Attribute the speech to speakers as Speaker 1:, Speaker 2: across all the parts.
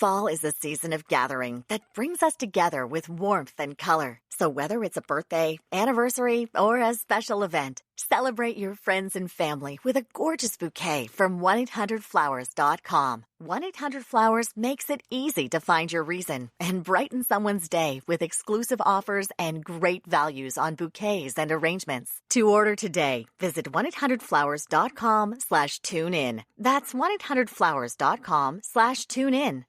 Speaker 1: Fall is a season of gathering that brings us together with warmth and color. So whether it's a birthday, anniversary, or a special event, celebrate your friends and family with a gorgeous bouquet from 1-800-Flowers.com. 1-800-Flowers makes it easy to find your reason and brighten someone's day with exclusive offers and great values on bouquets and arrangements. To order today, visit 1-800-Flowers.com/tune-in. That's 1-800-Flowers.com/tune-in.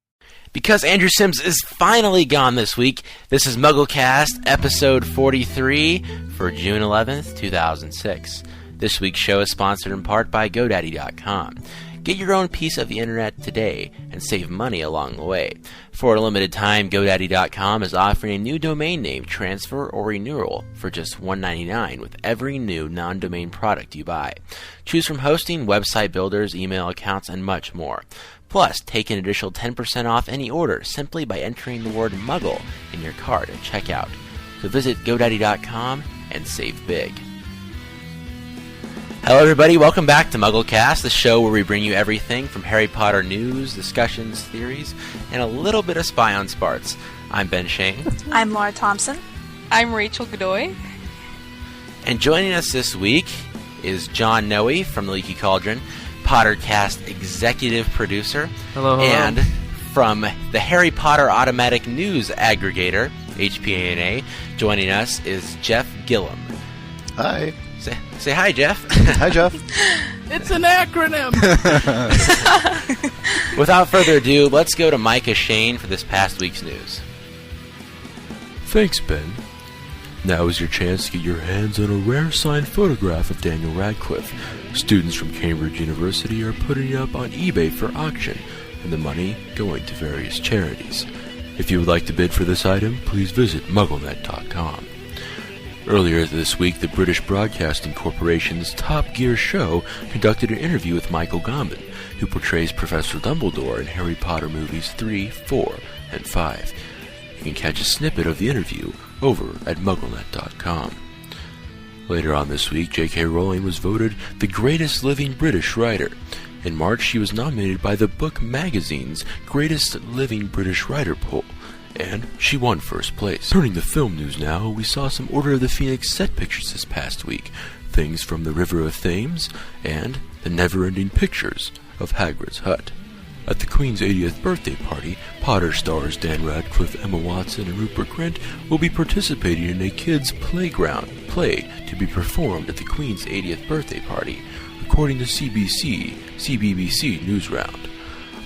Speaker 2: Because Andrew Sims is finally gone this week, this is MuggleCast episode 43 for June 11th, 2006. This week's show is sponsored in part by GoDaddy.com. Get your own piece of the internet today and save money along the way. For a limited time, GoDaddy.com is offering a new domain name transfer or renewal for just $1.99 with every new non-domain product you buy. Choose from hosting, website builders, email accounts, and much more. Plus, take an additional 10% off any order simply by entering the word Muggle in your cart at checkout. So visit GoDaddy.com and save big. Hello everybody, welcome back to MuggleCast, the show where we bring you everything from Harry Potter news, discussions, theories, and a little bit of Spy on Sparts. I'm Ben Shane.
Speaker 3: I'm Laura Thompson.
Speaker 4: I'm Rachel Godoy.
Speaker 2: And joining us this week is John Noe from the Leaky Cauldron, Pottercast executive producer.
Speaker 5: Hello.
Speaker 2: And from the Harry Potter Automatic News Aggregator, HPANA, joining us is Jeff Gillum.
Speaker 6: Hi.
Speaker 2: Say hi, Jeff.
Speaker 6: Hi, Jeff.
Speaker 5: It's an acronym.
Speaker 2: Without further ado, let's go to Micah Shane for this past week's news.
Speaker 7: Thanks, Ben. Now is your chance to get your hands on a rare signed photograph of Daniel Radcliffe. Students from Cambridge University are putting it up on eBay for auction, and the money going to various charities. If you would like to bid for this item, please visit mugglenet.com. Earlier this week, the British Broadcasting Corporation's Top Gear show conducted an interview with Michael Gambon, who portrays Professor Dumbledore in Harry Potter movies 3, 4, and 5. You can catch a snippet of the interview over at mugglenet.com. Later on this week, J.K. Rowling was voted the greatest living British writer. In March, she was nominated by the Book Magazine's Greatest Living British Writer poll, and she won first place. Turning to film news now, we saw some Order of the Phoenix set pictures this past week, things from the River of Thames and the never-ending pictures of Hagrid's hut. At the Queen's 80th birthday party, Potter stars Dan Radcliffe, Emma Watson, and Rupert Grint will be participating in a kids' playground play to be performed at the Queen's 80th birthday party, according to CBBC News Round.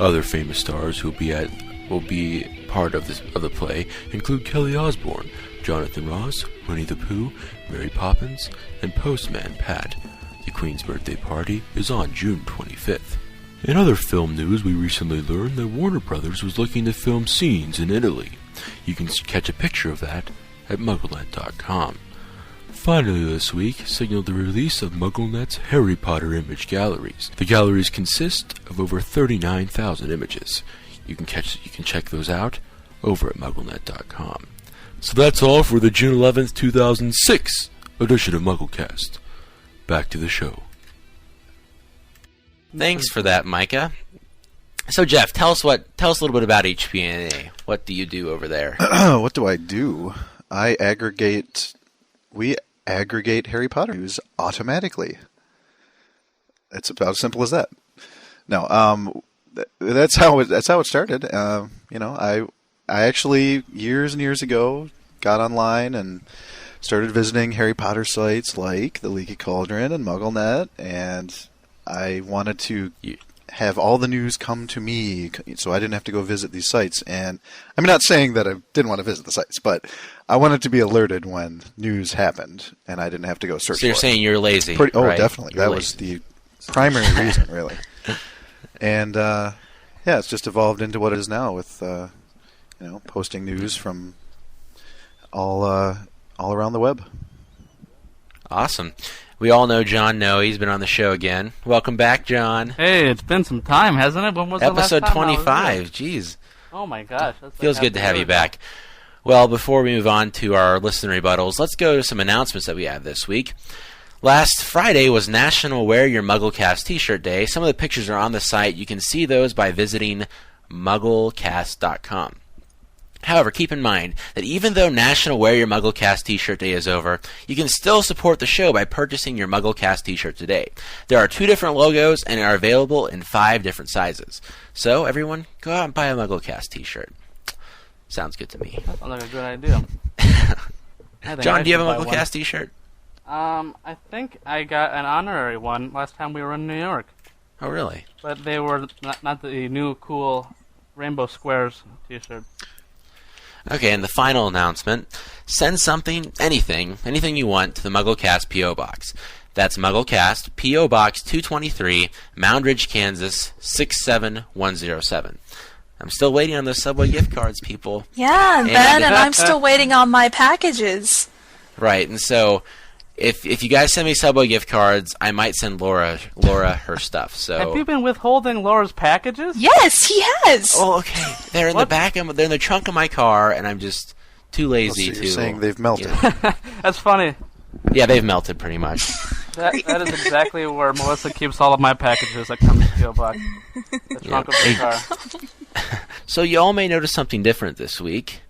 Speaker 7: Other famous stars who will be part of the play include Kelly Osbourne, Jonathan Ross, Winnie the Pooh, Mary Poppins, and Postman Pat. The Queen's birthday party is on June 25th. In other film news, we recently learned that Warner Brothers was looking to film scenes in Italy. You can catch a picture of that at mugglenet.com. Finally this week signaled the release of MuggleNet's Harry Potter image galleries. The galleries consist of over 39,000 images. You can check those out over at mugglenet.com. So that's all for the June 11th, 2006 edition of MuggleCast. Back to the show.
Speaker 2: Thanks for that, Micah. So, Jeff, tell us a little bit about HPNA. What do you do over there?
Speaker 6: What do I do? We aggregate Harry Potter news automatically. It's about as simple as that. No, that's how it started. I actually years and years ago got online and started visiting Harry Potter sites like the Leaky Cauldron and MuggleNet, and I wanted to have all the news come to me so I didn't have to go visit these sites. And I'm not saying that I didn't want to visit the sites, but I wanted to be alerted when news happened, and I didn't have to go search for it.
Speaker 2: So you're saying you're lazy.
Speaker 6: Right? Definitely. That was the primary reason, really. And, it's just evolved into what it is now with, posting news from all around the web.
Speaker 2: Awesome. We all know John Noe. He's been on the show again. Welcome back, John.
Speaker 5: Hey, it's been some time, hasn't it? When was
Speaker 2: Episode
Speaker 5: the last time
Speaker 2: 25. Jeez.
Speaker 5: Oh my gosh.
Speaker 2: Feels good to have you back. Well, before we move on to our listener rebuttals, let's go to some announcements that we have this week. Last Friday was National Wear Your MuggleCast T-shirt Day. Some of the pictures are on the site. You can see those by visiting MuggleCast.com. However, keep in mind that even though National Wear Your MuggleCast T-shirt Day is over, you can still support the show by purchasing your MuggleCast T-shirt today. There are 2 different logos and are available in 5 different sizes. So, everyone, go out and buy a MuggleCast T-shirt. Sounds good to me.
Speaker 5: That sounds like a good idea.
Speaker 2: John, do you have a MuggleCast T-shirt?
Speaker 5: I think I got an honorary one last time we were in New York.
Speaker 2: Oh, really?
Speaker 5: But they were not the new cool Rainbow Squares T-shirt.
Speaker 2: Okay, and the final announcement. Send something, anything you want to the MuggleCast P.O. Box. That's MuggleCast, P.O. Box 223, Mound Ridge, Kansas, 67107. I'm still waiting on those Subway gift cards, people.
Speaker 4: Yeah, Ben, and I'm still waiting on my packages.
Speaker 2: Right, and so if you guys send me Subway gift cards, I might send Laura her stuff. So
Speaker 5: Have you been withholding Laura's packages?
Speaker 4: Yes, he has.
Speaker 2: Oh, okay. They're in the back of they're in the trunk of my car, and I'm just too lazy
Speaker 6: so
Speaker 2: to.
Speaker 6: You're saying they've melted.
Speaker 5: That's funny.
Speaker 2: Yeah, they've melted pretty much.
Speaker 5: That is exactly where Melissa keeps all of my packages that come in the PO box. The trunk of the car.
Speaker 2: So you all may notice something different this week.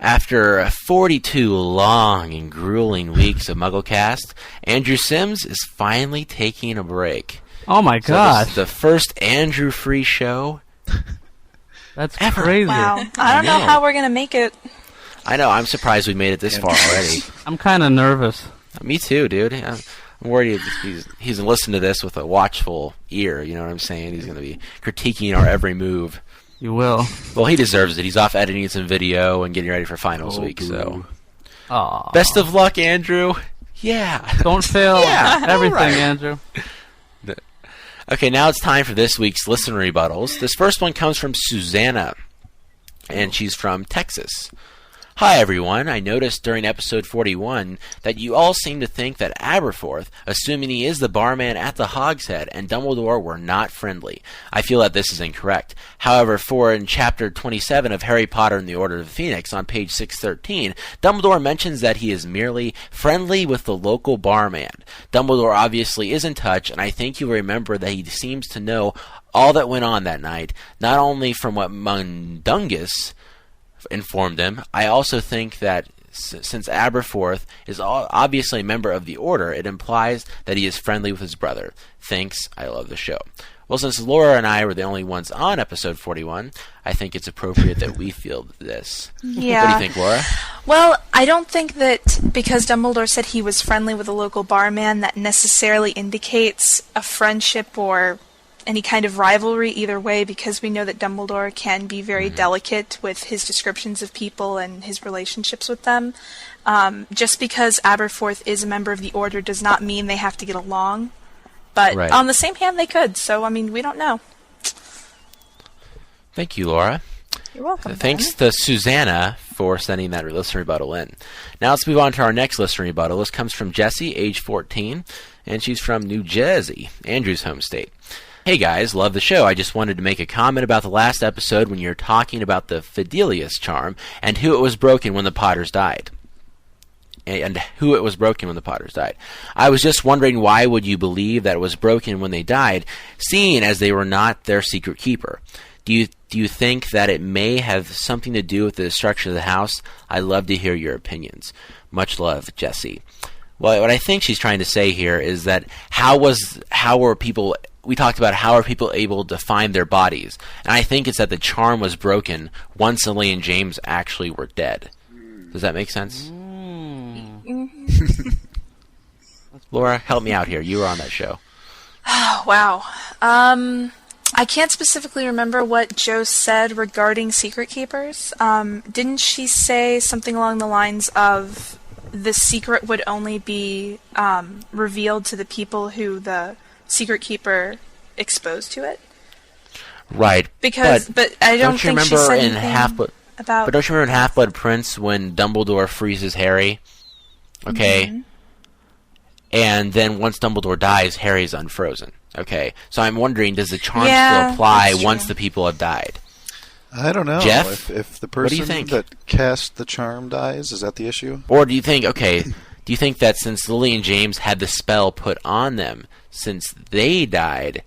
Speaker 2: After 42 long and grueling weeks of MuggleCast, Andrew Sims is finally taking a break.
Speaker 5: Oh my
Speaker 2: So
Speaker 5: gosh.
Speaker 2: this is the first Andrew-free show.
Speaker 5: That's
Speaker 2: ever.
Speaker 5: crazy.
Speaker 4: Wow. I don't know how we're going to make it.
Speaker 2: I know, I'm surprised we made it this far already.
Speaker 5: I'm kind of nervous.
Speaker 2: Me too, dude. I'm worried he's going to listen to this with a watchful ear, you know what I'm saying? He's going to be critiquing our every move.
Speaker 5: You will.
Speaker 2: Well, he deserves it. He's off editing some video and getting ready for finals week, so.
Speaker 5: Aww.
Speaker 2: Best of luck, Andrew. Yeah.
Speaker 5: Don't fail everything,
Speaker 2: right.
Speaker 5: Andrew.
Speaker 2: Okay, now it's time for this week's listener rebuttals. This first one comes from Susanna, and she's from Texas. Hi, everyone. I noticed during episode 41 that you all seem to think that Aberforth, assuming he is the barman at the Hogshead, and Dumbledore were not friendly. I feel that this is incorrect. However, in chapter 27 of Harry Potter and the Order of the Phoenix, on page 613, Dumbledore mentions that he is merely friendly with the local barman. Dumbledore obviously is in touch, and I think you'll remember that he seems to know all that went on that night, not only from what Mundungus informed him. I also think that since Aberforth is obviously a member of the Order, it implies that he is friendly with his brother. Thanks, I love the show. Well, since Laura and I were the only ones on episode 41, I think it's appropriate that we field this.
Speaker 4: Yeah.
Speaker 2: What do you think, Laura?
Speaker 4: Well, I don't think that because Dumbledore said he was friendly with a local barman, that necessarily indicates a friendship or any kind of rivalry either way, because we know that Dumbledore can be very delicate with his descriptions of people and his relationships with them. Just because Aberforth is a member of the Order does not mean they have to get along. But
Speaker 2: Right.
Speaker 4: on the same hand, they could. So, I mean, we don't know.
Speaker 2: Thank you, Laura.
Speaker 4: You're welcome.
Speaker 2: Thanks to Susanna for sending that listener rebuttal in. Now let's move on to our next listener rebuttal. This comes from Jessie, age 14, and she's from New Jersey, Andrew's home state. Hey guys, love the show. I just wanted to make a comment about the last episode when you're talking about the Fidelius Charm and who it was broken when the Potters died. I was just wondering, why would you believe that it was broken when they died, seeing as they were not their secret keeper? Do you think that it may have something to do with the destruction of the house? I'd love to hear your opinions. Much love, Jessie. Well, what I think she's trying to say here is that we talked about how are people able to find their bodies, and I think it's that the charm was broken once Lily and James actually were dead. Does that make sense? Laura, help me out here. You were on that show.
Speaker 4: Oh, wow. I can't specifically remember what Jo said regarding secret keepers. Didn't she say something along the lines of the secret would only be revealed to the people who the secret keeper exposed to it?
Speaker 2: Right.
Speaker 4: But I don't think she said anything about...
Speaker 2: But don't you remember in Half-Blood Prince when Dumbledore freezes Harry? Okay? Mm-hmm. And then once Dumbledore dies, Harry's unfrozen. Okay? So I'm wondering, does the charm still apply once the people have died?
Speaker 6: I don't know.
Speaker 2: Jeff?
Speaker 6: If the
Speaker 2: What do you
Speaker 6: person
Speaker 2: think?
Speaker 6: that cast the charm dies, is that the issue?
Speaker 2: Or do you think, that since Lily and James had the spell put on them, since they died,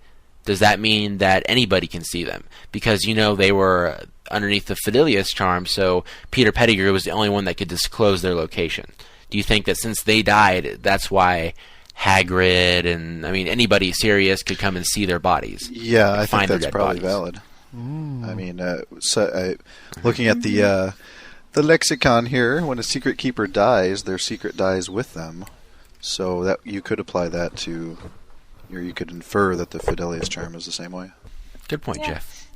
Speaker 2: does that mean that anybody can see them? Because, they were underneath the Fidelius Charm, so Peter Pettigrew was the only one that could disclose their location. Do you think that since they died, that's why Hagrid and, anybody serious could come and see their bodies?
Speaker 6: Yeah, I think that's probably valid. Looking at the lexicon here, when a secret keeper dies, their secret dies with them. So that you could apply that to, or you could infer that the Fidelius Charm is the same way.
Speaker 2: Good point, Jeff.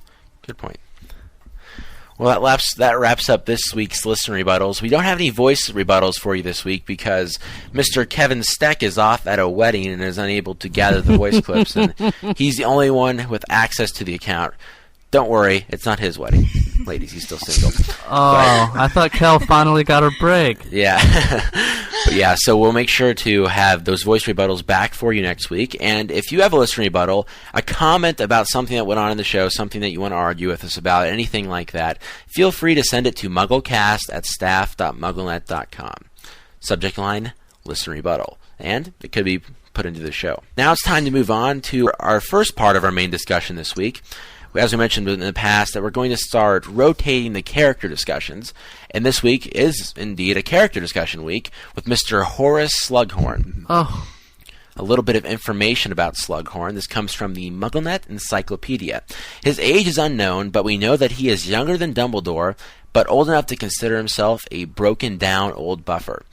Speaker 2: Good point. Well, that wraps up this week's listener rebuttals. We don't have any voice rebuttals for you this week because Mr. Kevin Steck is off at a wedding and is unable to gather the voice clips, and he's the only one with access to the account. Don't worry, it's not his wedding. Ladies, he's still single.
Speaker 5: I thought Kel finally got her break.
Speaker 2: Yeah. But yeah, so we'll make sure to have those voice rebuttals back for you next week. And if you have a listener rebuttal, a comment about something that went on in the show, something that you want to argue with us about, anything like that, feel free to send it to mugglecast@staff.mugglenet.com. Subject line, listener rebuttal. And it could be put into the show. Now it's time to move on to our first part of our main discussion this week. As we mentioned in the past, that we're going to start rotating the character discussions, and this week is indeed a character discussion week with Mr. Horace Slughorn.
Speaker 5: Oh.
Speaker 2: A little bit of information about Slughorn. This comes from the Mugglenet Encyclopedia. His age is unknown, but we know that he is younger than Dumbledore, but old enough to consider himself a broken-down old buffer.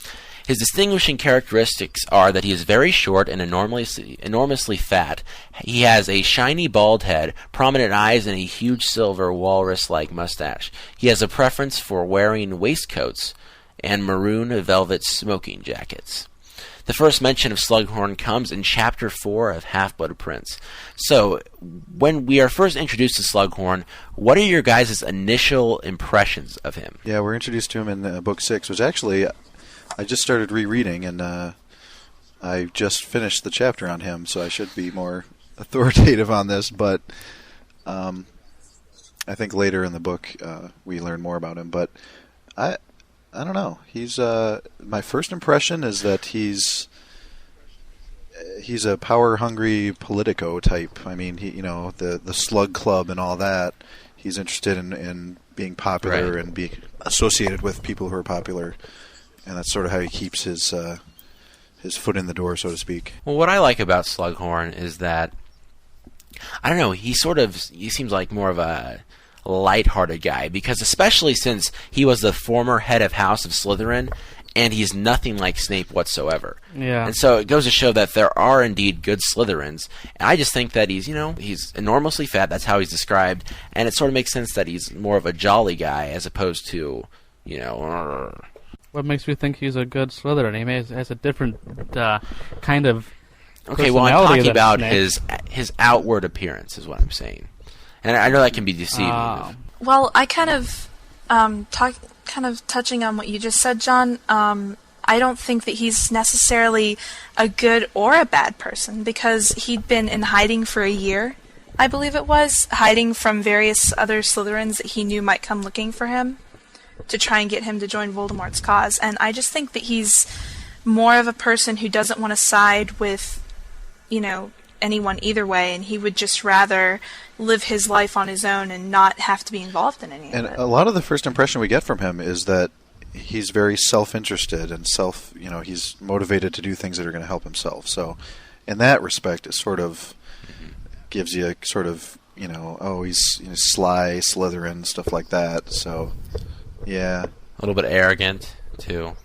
Speaker 2: His distinguishing characteristics are that he is very short and enormously fat. He has a shiny bald head, prominent eyes, and a huge silver walrus-like mustache. He has a preference for wearing waistcoats and maroon velvet smoking jackets. The first mention of Slughorn comes in Chapter 4 of Half-Blood Prince. So, when we are first introduced to Slughorn, what are your guys' initial impressions of him?
Speaker 6: Yeah, we're introduced to him in Book 6, which actually I just started rereading, and I just finished the chapter on him, so I should be more authoritative on this, but I think later in the book we learn more about him. But I don't know. He's my first impression is that he's a power-hungry politico type. I mean, the Slug Club and all that. He's interested in being popular and being associated with people who are popular. And that's sort of how he keeps his foot in the door, so to speak.
Speaker 2: Well, what I like about Slughorn is that, I don't know, he seems like more of a lighthearted guy, because especially since he was the former head of House of Slytherin, and he's nothing like Snape whatsoever.
Speaker 5: Yeah.
Speaker 2: And so it goes to show that there are indeed good Slytherins, and I just think that he's enormously fat, that's how he's described, and it sort of makes sense that he's more of a jolly guy as opposed to,
Speaker 5: What makes you think he's a good Slytherin? He has a different kind of
Speaker 2: Okay, well, I'm talking about his outward appearance is what I'm saying. And I know that can be deceiving.
Speaker 4: Well, I kind of touching on what you just said, John, I don't think that he's necessarily a good or a bad person, because he'd been in hiding for a year, I believe it was, hiding from various other Slytherins that he knew might come looking for him to try and get him to join Voldemort's cause. And I just think that he's more of a person who doesn't want to side with, anyone either way, and he would just rather live his life on his own and not have to be involved in any of it.
Speaker 6: And a lot of the first impression we get from him is that he's very self-interested and he's motivated to do things that are going to help himself. So in that respect, it sort of gives you a sort of, he's sly Slytherin, stuff like that. So... yeah.
Speaker 2: A little bit arrogant, too.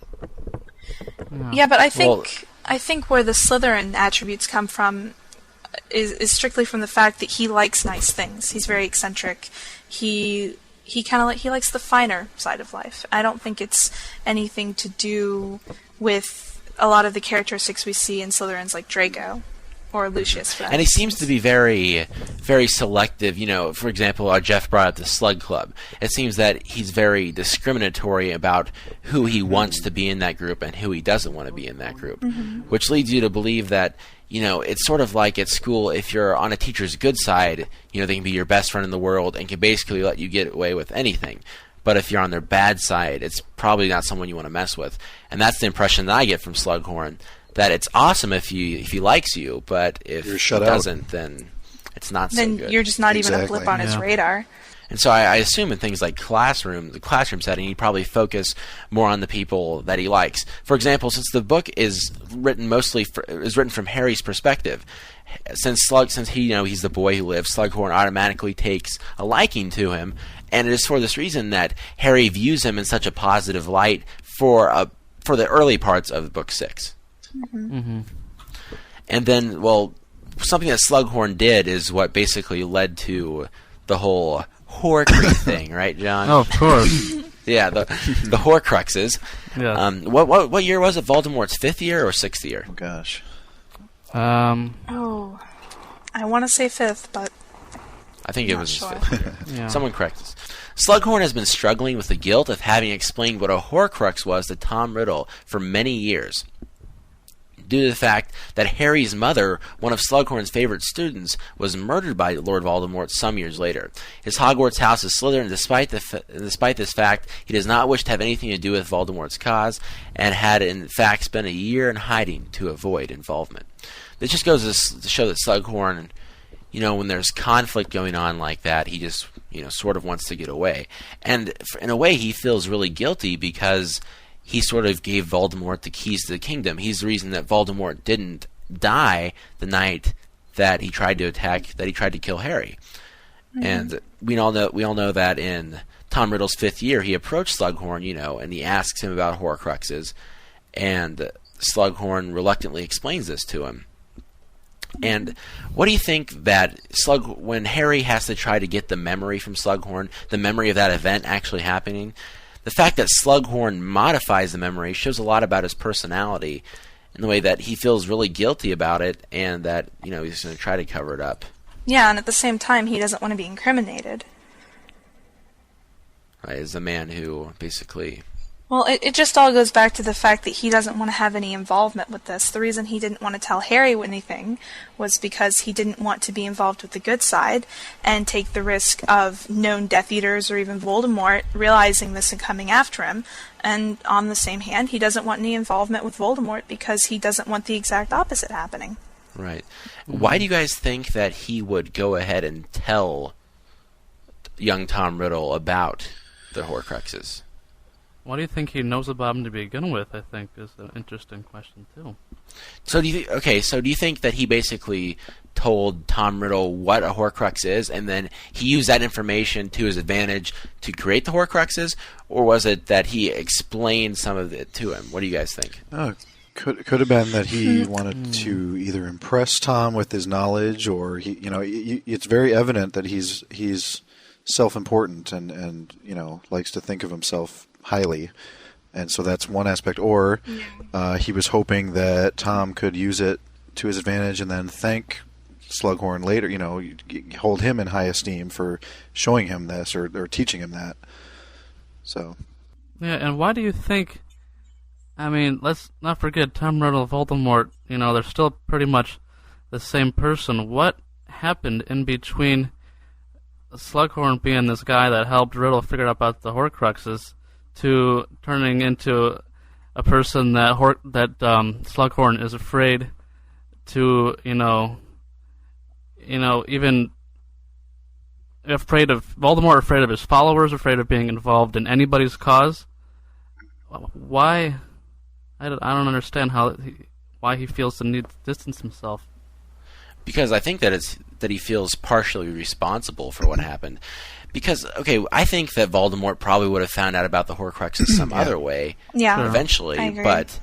Speaker 4: Yeah, but I think where the Slytherin attributes come from is strictly from the fact that he likes nice things. He's very eccentric. He likes the finer side of life. I don't think it's anything to do with a lot of the characteristics we see in Slytherins like Draco. Or Lucius, for that.
Speaker 2: And he seems to be very, very selective. For example, Jeff brought up the Slug Club. It seems that he's very discriminatory about who he wants to be in that group and who he doesn't want to be in that group, which leads you to believe that, it's sort of like at school, if you're on a teacher's good side, they can be your best friend in the world and can basically let you get away with anything. But if you're on their bad side, it's probably not someone you want to mess with. And that's the impression that I get from Slughorn. That it's awesome if he likes you, but if he doesn't, then it's not so
Speaker 4: then
Speaker 2: good.
Speaker 4: you're just not even a
Speaker 6: Exactly.
Speaker 4: blip on his radar.
Speaker 2: And so I assume in things like the classroom setting, he'd probably focus more on the people that he likes. For example, since the book is written from Harry's perspective, since he's the boy who lives, Slughorn automatically takes a liking to him, and it is for this reason that Harry views him in such a positive light for the early parts of book 6.
Speaker 5: Mm-hmm.
Speaker 2: And then, something that Slughorn did is what basically led to the whole Horcrux thing, right, John?
Speaker 5: Oh, of course.
Speaker 2: Yeah, the Horcruxes.
Speaker 5: Yeah.
Speaker 2: What year was it? Voldemort's 5th year or 6th year?
Speaker 6: Oh, gosh.
Speaker 4: Oh, I want to say 5th, but
Speaker 2: I think it was his 5th year.
Speaker 5: Yeah.
Speaker 2: Someone correct us. Slughorn has been struggling with the guilt of having explained what a Horcrux was to Tom Riddle for many years, due to the fact that Harry's mother, one of Slughorn's favorite students, was murdered by Lord Voldemort some years later. His Hogwarts house is Slytherin. Despite this fact, he does not wish to have anything to do with Voldemort's cause, and had in fact spent a year in hiding to avoid involvement. This just goes to show that Slughorn, when there's conflict going on like that, he just, sort of wants to get away. And in a way, he feels really guilty because he sort of gave Voldemort the keys to the kingdom. He's the reason that Voldemort didn't die the night that he tried to kill Harry. Mm-hmm. And we all know that in Tom Riddle's 5th year, he approached Slughorn, and he asks him about Horcruxes, and Slughorn reluctantly explains this to him. And what do you think that when Harry has to try to get the memory from Slughorn, the memory of that event actually happening, the fact that Slughorn modifies the memory shows a lot about his personality in the way that he feels really guilty about it, and that, he's going to try to cover it up.
Speaker 4: yeah, and at the same time, he doesn't want to be incriminated.
Speaker 2: Right, as a man who basically...
Speaker 4: Well, it just all goes back to the fact that he doesn't want to have any involvement with this. The reason he didn't want to tell Harry anything was because he didn't want to be involved with the good side and take the risk of known Death Eaters or even Voldemort realizing this and coming after him. And on the same hand, he doesn't want any involvement with Voldemort because he doesn't want the exact opposite happening.
Speaker 2: Right. Why do you guys think that he would go ahead and tell young Tom Riddle about the Horcruxes?
Speaker 5: What do you think he knows about him to begin with, I think, is an interesting question, too.
Speaker 2: So do you think that he basically told Tom Riddle what a Horcrux is, and then he used that information to his advantage to create the Horcruxes, or was it that he explained some of it to him? What do you guys think?
Speaker 6: Could have been that he wanted to either impress Tom with his knowledge, or it's very evident that he's self-important and likes to think of himself highly, and so that's one aspect. Or he was hoping that Tom could use it to his advantage and then thank Slughorn later, hold him in high esteem for showing him this or teaching him that. So
Speaker 5: yeah, and why do you think, let's not forget Tom Riddle, Voldemort, they're still pretty much the same person. What happened in between Slughorn being this guy that helped Riddle figure out about the Horcruxes to turning into a person that Slughorn is afraid to, even afraid of Voldemort, afraid of his followers, afraid of being involved in anybody's cause? Why? I don't understand why he feels the need to distance himself.
Speaker 2: Because I think that he feels partially responsible for what happened. Because, I think that Voldemort probably would have found out about the Horcruxes some other way eventually.
Speaker 4: I agree.
Speaker 2: But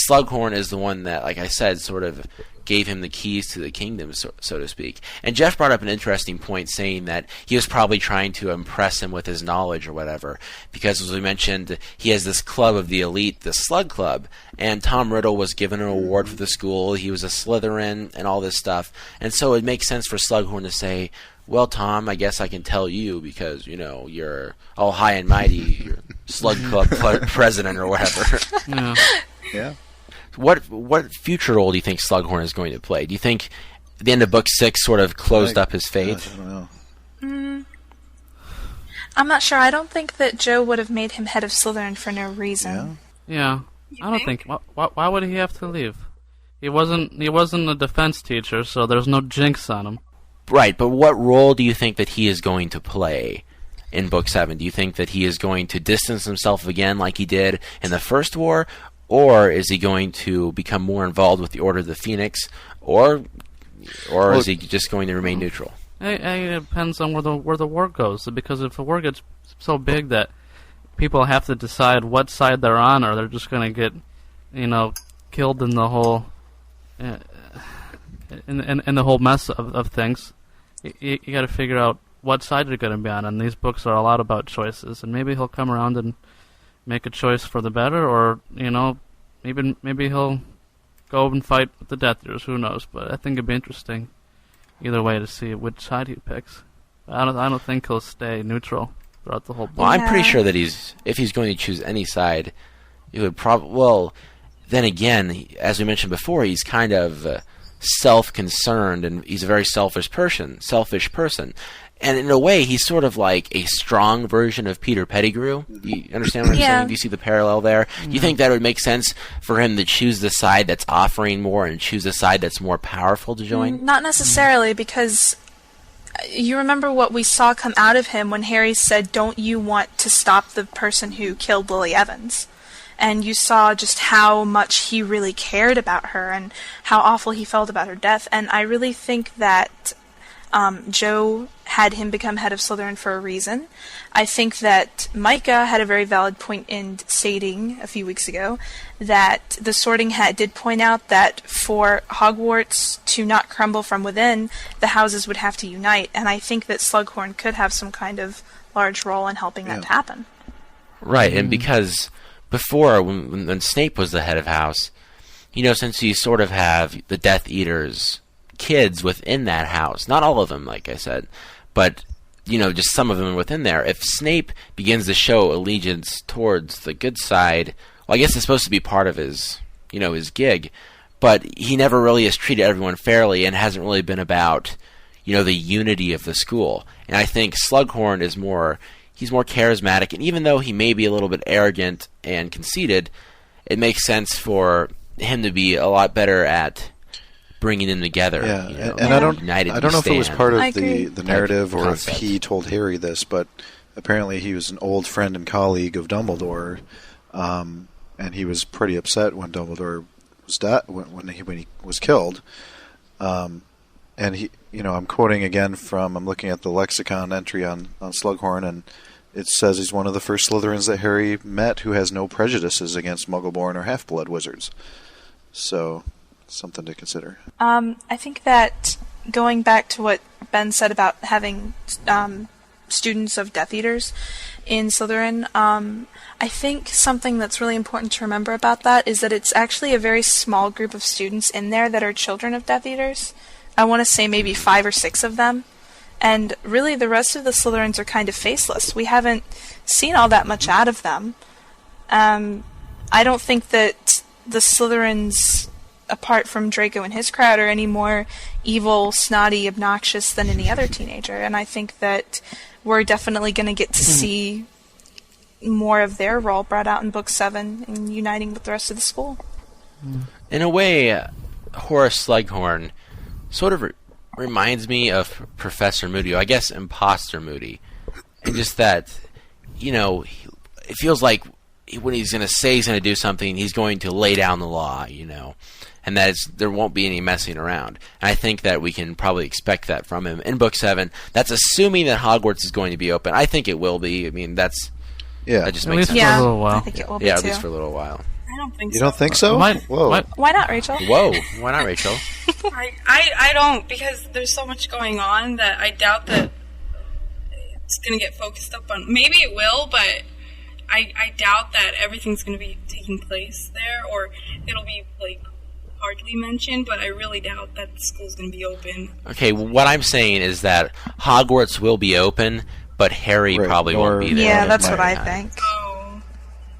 Speaker 2: Slughorn is the one that, like I said, sort of gave him the keys to the kingdom, so to speak. And Jeff brought up an interesting point, saying that he was probably trying to impress him with his knowledge or whatever. Because, as we mentioned, he has this club of the elite, the Slug Club, and Tom Riddle was given an award for the school. He was a Slytherin and all this stuff. And so it makes sense for Slughorn to say, well, Tom, I guess I can tell you because, you're all high and mighty, you're Slug Club president or whatever.
Speaker 6: yeah.
Speaker 2: What future role do you think Slughorn is going to play? Do you think the end of Book 6 sort of closed up his fate?
Speaker 6: I don't know.
Speaker 4: I'm not sure. I don't think that Joe would have made him head of Slytherin for no reason.
Speaker 5: Yeah. I don't think. Why would he have to leave? He wasn't a defense teacher, so there's no jinx on him.
Speaker 2: Right, but what role do you think that he is going to play in Book 7? Do you think that he is going to distance himself again like he did in the First War, or is he going to become more involved with the Order of the Phoenix, or is he just going to remain neutral?
Speaker 5: It depends on where the war goes, because if the war gets so big that people have to decide what side they're on, or they're just going to get, killed in the whole in the whole mess of things. You got to figure out what side you're going to be on, and these books are a lot about choices. And maybe he'll come around and make a choice for the better, or maybe he'll go and fight with the Death Eaters. Who knows? But I think it'd be interesting either way to see which side he picks. I don't think he'll stay neutral throughout the whole book.
Speaker 2: Well, I'm pretty sure that if he's going to choose any side, he would probably. Well, then again, as we mentioned before, he's kind of self-concerned, and he's a very selfish person. And in a way, he's sort of like a strong version of Peter Pettigrew. You understand what I'm saying? Do you see the parallel there? Do you think that would make sense for him to choose the side that's offering more and choose the side that's more powerful to join?
Speaker 4: Not necessarily, because you remember what we saw come out of him when Harry said, "Don't you want to stop the person who killed Lily Evans?" And you saw just how much he really cared about her and how awful he felt about her death. And I really think that Joe had him become head of Slytherin for a reason. I think that Micah had a very valid point in stating a few weeks ago that the Sorting Hat did point out that for Hogwarts to not crumble from within, the houses would have to unite. And I think that Slughorn could have some kind of large role in helping that to happen.
Speaker 2: Right, and because before, when Snape was the head of house, since you sort of have the Death Eaters kids within that house, not all of them, like I said, but just some of them within there. If Snape begins to show allegiance towards the good side, well, I guess it's supposed to be part of his his gig, but he never really has treated everyone fairly and hasn't really been about the unity of the school. And I think Slughorn is he's more charismatic, and even though he may be a little bit arrogant and conceited, it makes sense for him to be a lot better at bringing them together.
Speaker 6: Yeah, and I don't know if it was part of the narrative or
Speaker 2: concept.
Speaker 6: if he told Harry this, but apparently he was an old friend and colleague of Dumbledore, and he was pretty upset when Dumbledore was when he was killed. And he, I'm quoting again I'm looking at the lexicon entry on Slughorn, and it says he's one of the first Slytherins that Harry met who has no prejudices against Muggleborn or Half-Blood wizards. So, something to consider.
Speaker 4: I think that going back to what Ben said about having students of Death Eaters in Slytherin, I think something that's really important to remember about that is that it's actually a very small group of students in there that are children of Death Eaters. I want to say maybe 5 or 6 of them. And really the rest of the Slytherins are kind of faceless. We haven't seen all that much out of them. I don't think that the Slytherins, apart from Draco and his crowd, are any more evil, snotty, obnoxious than any other teenager. And I think that we're definitely going to get to see more of their role brought out in Book 7 and uniting with the rest of the school.
Speaker 2: In a way, Horace Slughorn sort of reminds me of Professor Moody, I guess Imposter Moody. And just that, it feels like when he's going to say he's going to do something, he's going to lay down the law, and that there won't be any messing around. And I think that we can probably expect that from him in Book 7. That's assuming that Hogwarts is going to be open. I think it will be. I mean, that just makes sense.
Speaker 5: For a little while.
Speaker 4: I think it will be
Speaker 2: at
Speaker 4: too.
Speaker 2: least for a little while.
Speaker 3: I don't think so.
Speaker 6: You don't think so? Whoa.
Speaker 4: Why not, Rachel?
Speaker 2: Whoa, why not, Rachel?
Speaker 3: I don't, because there's so much going on that I doubt that it's going to get focused up on. Maybe it will, but I doubt that everything's going to be taking place there, or it'll be, hardly mentioned, but I really doubt that the school's going to be open.
Speaker 2: Okay, what I'm saying is that Hogwarts will be open, but Harry probably won't be there.
Speaker 4: Yeah, that's what I think.
Speaker 3: Oh.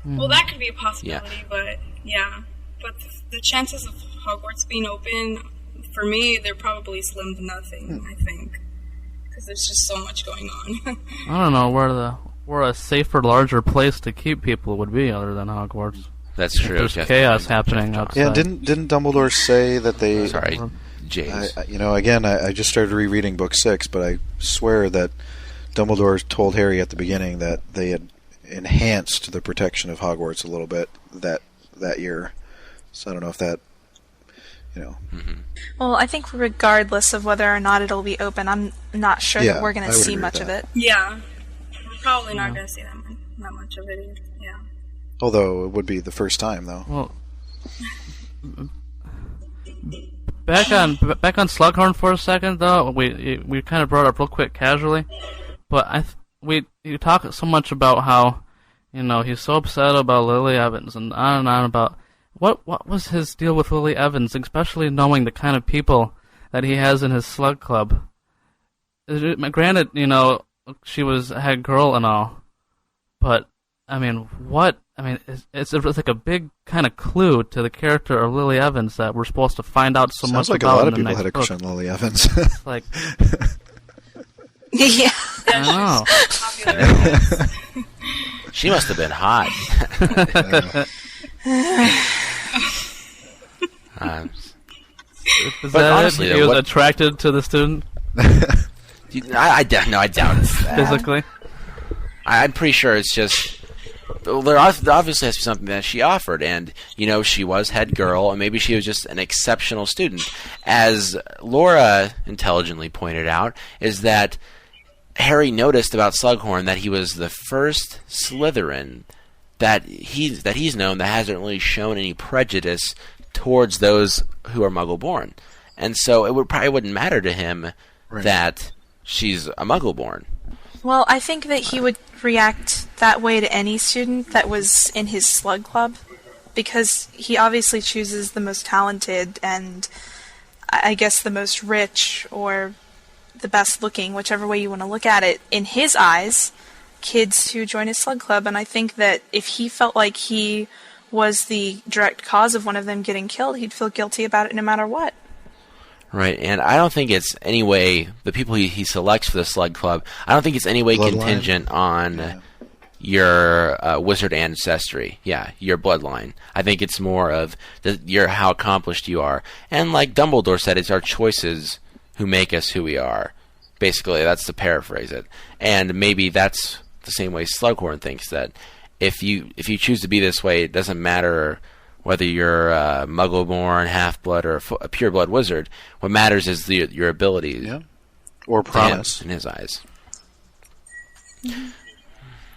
Speaker 3: Well, that could be a possibility, but yeah. But the chances of Hogwarts being open, for me, they're probably slim to nothing, I think. Because there's just so much going on.
Speaker 5: I don't know where a safer, larger place to keep people would be other than Hogwarts.
Speaker 2: That's true.
Speaker 5: There's chaos happening outside.
Speaker 6: Yeah, didn't Dumbledore say that they
Speaker 2: James.
Speaker 6: I just started rereading book 6, but I swear that Dumbledore told Harry at the beginning that they had enhanced the protection of Hogwarts a little bit that year. So I don't know if that,
Speaker 4: Well, I think regardless of whether or not it'll be open, I'm not sure that we're going to see much of it.
Speaker 3: Yeah. We're probably not going to see that much of it either. Yeah.
Speaker 6: Although it would be the first time, though.
Speaker 5: Well, back on Slughorn for a second, though. We kind of brought it up real quick, casually, but you talk so much about how he's so upset about Lily Evans and on about what was his deal with Lily Evans, especially knowing the kind of people that he has in his slug club. Granted, she was a head girl and all, but it's like a big kind of clue to the character of Lily Evans that we're supposed to find out so much about.
Speaker 6: Sounds like a lot of people had a crush on Lily Evans.
Speaker 5: Like,
Speaker 4: yeah.
Speaker 5: I don't know.
Speaker 2: She must have been hot.
Speaker 5: Is
Speaker 2: but
Speaker 5: that
Speaker 2: honestly,
Speaker 5: he was attracted to the student?
Speaker 2: I doubt it.
Speaker 5: Physically?
Speaker 2: I'm pretty sure it's just... There obviously has to be something that she offered, and, she was head girl, and maybe she was just an exceptional student. As Laura intelligently pointed out, is that Harry noticed about Slughorn that he was the first Slytherin that he's known that hasn't really shown any prejudice towards those who are Muggle-born. And so it probably wouldn't matter to him that she's a Muggle-born.
Speaker 4: Well, I think that he would react that way to any student that was in his slug club, because he obviously chooses the most talented and, I guess, the most rich or the best looking, whichever way you want to look at it, in his eyes, kids who join his slug club. And I think that if he felt like he was the direct cause of one of them getting killed, he'd feel guilty about it no matter what.
Speaker 2: Right, and I don't think it's any way, the people he selects for the slug club, I don't think it's any way contingent on your wizard ancestry. Yeah, your bloodline. I think it's more of how accomplished you are. And like Dumbledore said, it's our choices who make us who we are. Basically, that's to paraphrase it. And maybe that's the same way Slughorn thinks, that if you choose to be this way, it doesn't matter whether you're a Muggle-born, half-blood, or a pure-blood wizard. What matters is your abilities.
Speaker 6: Yeah. Or promise.
Speaker 2: In his eyes.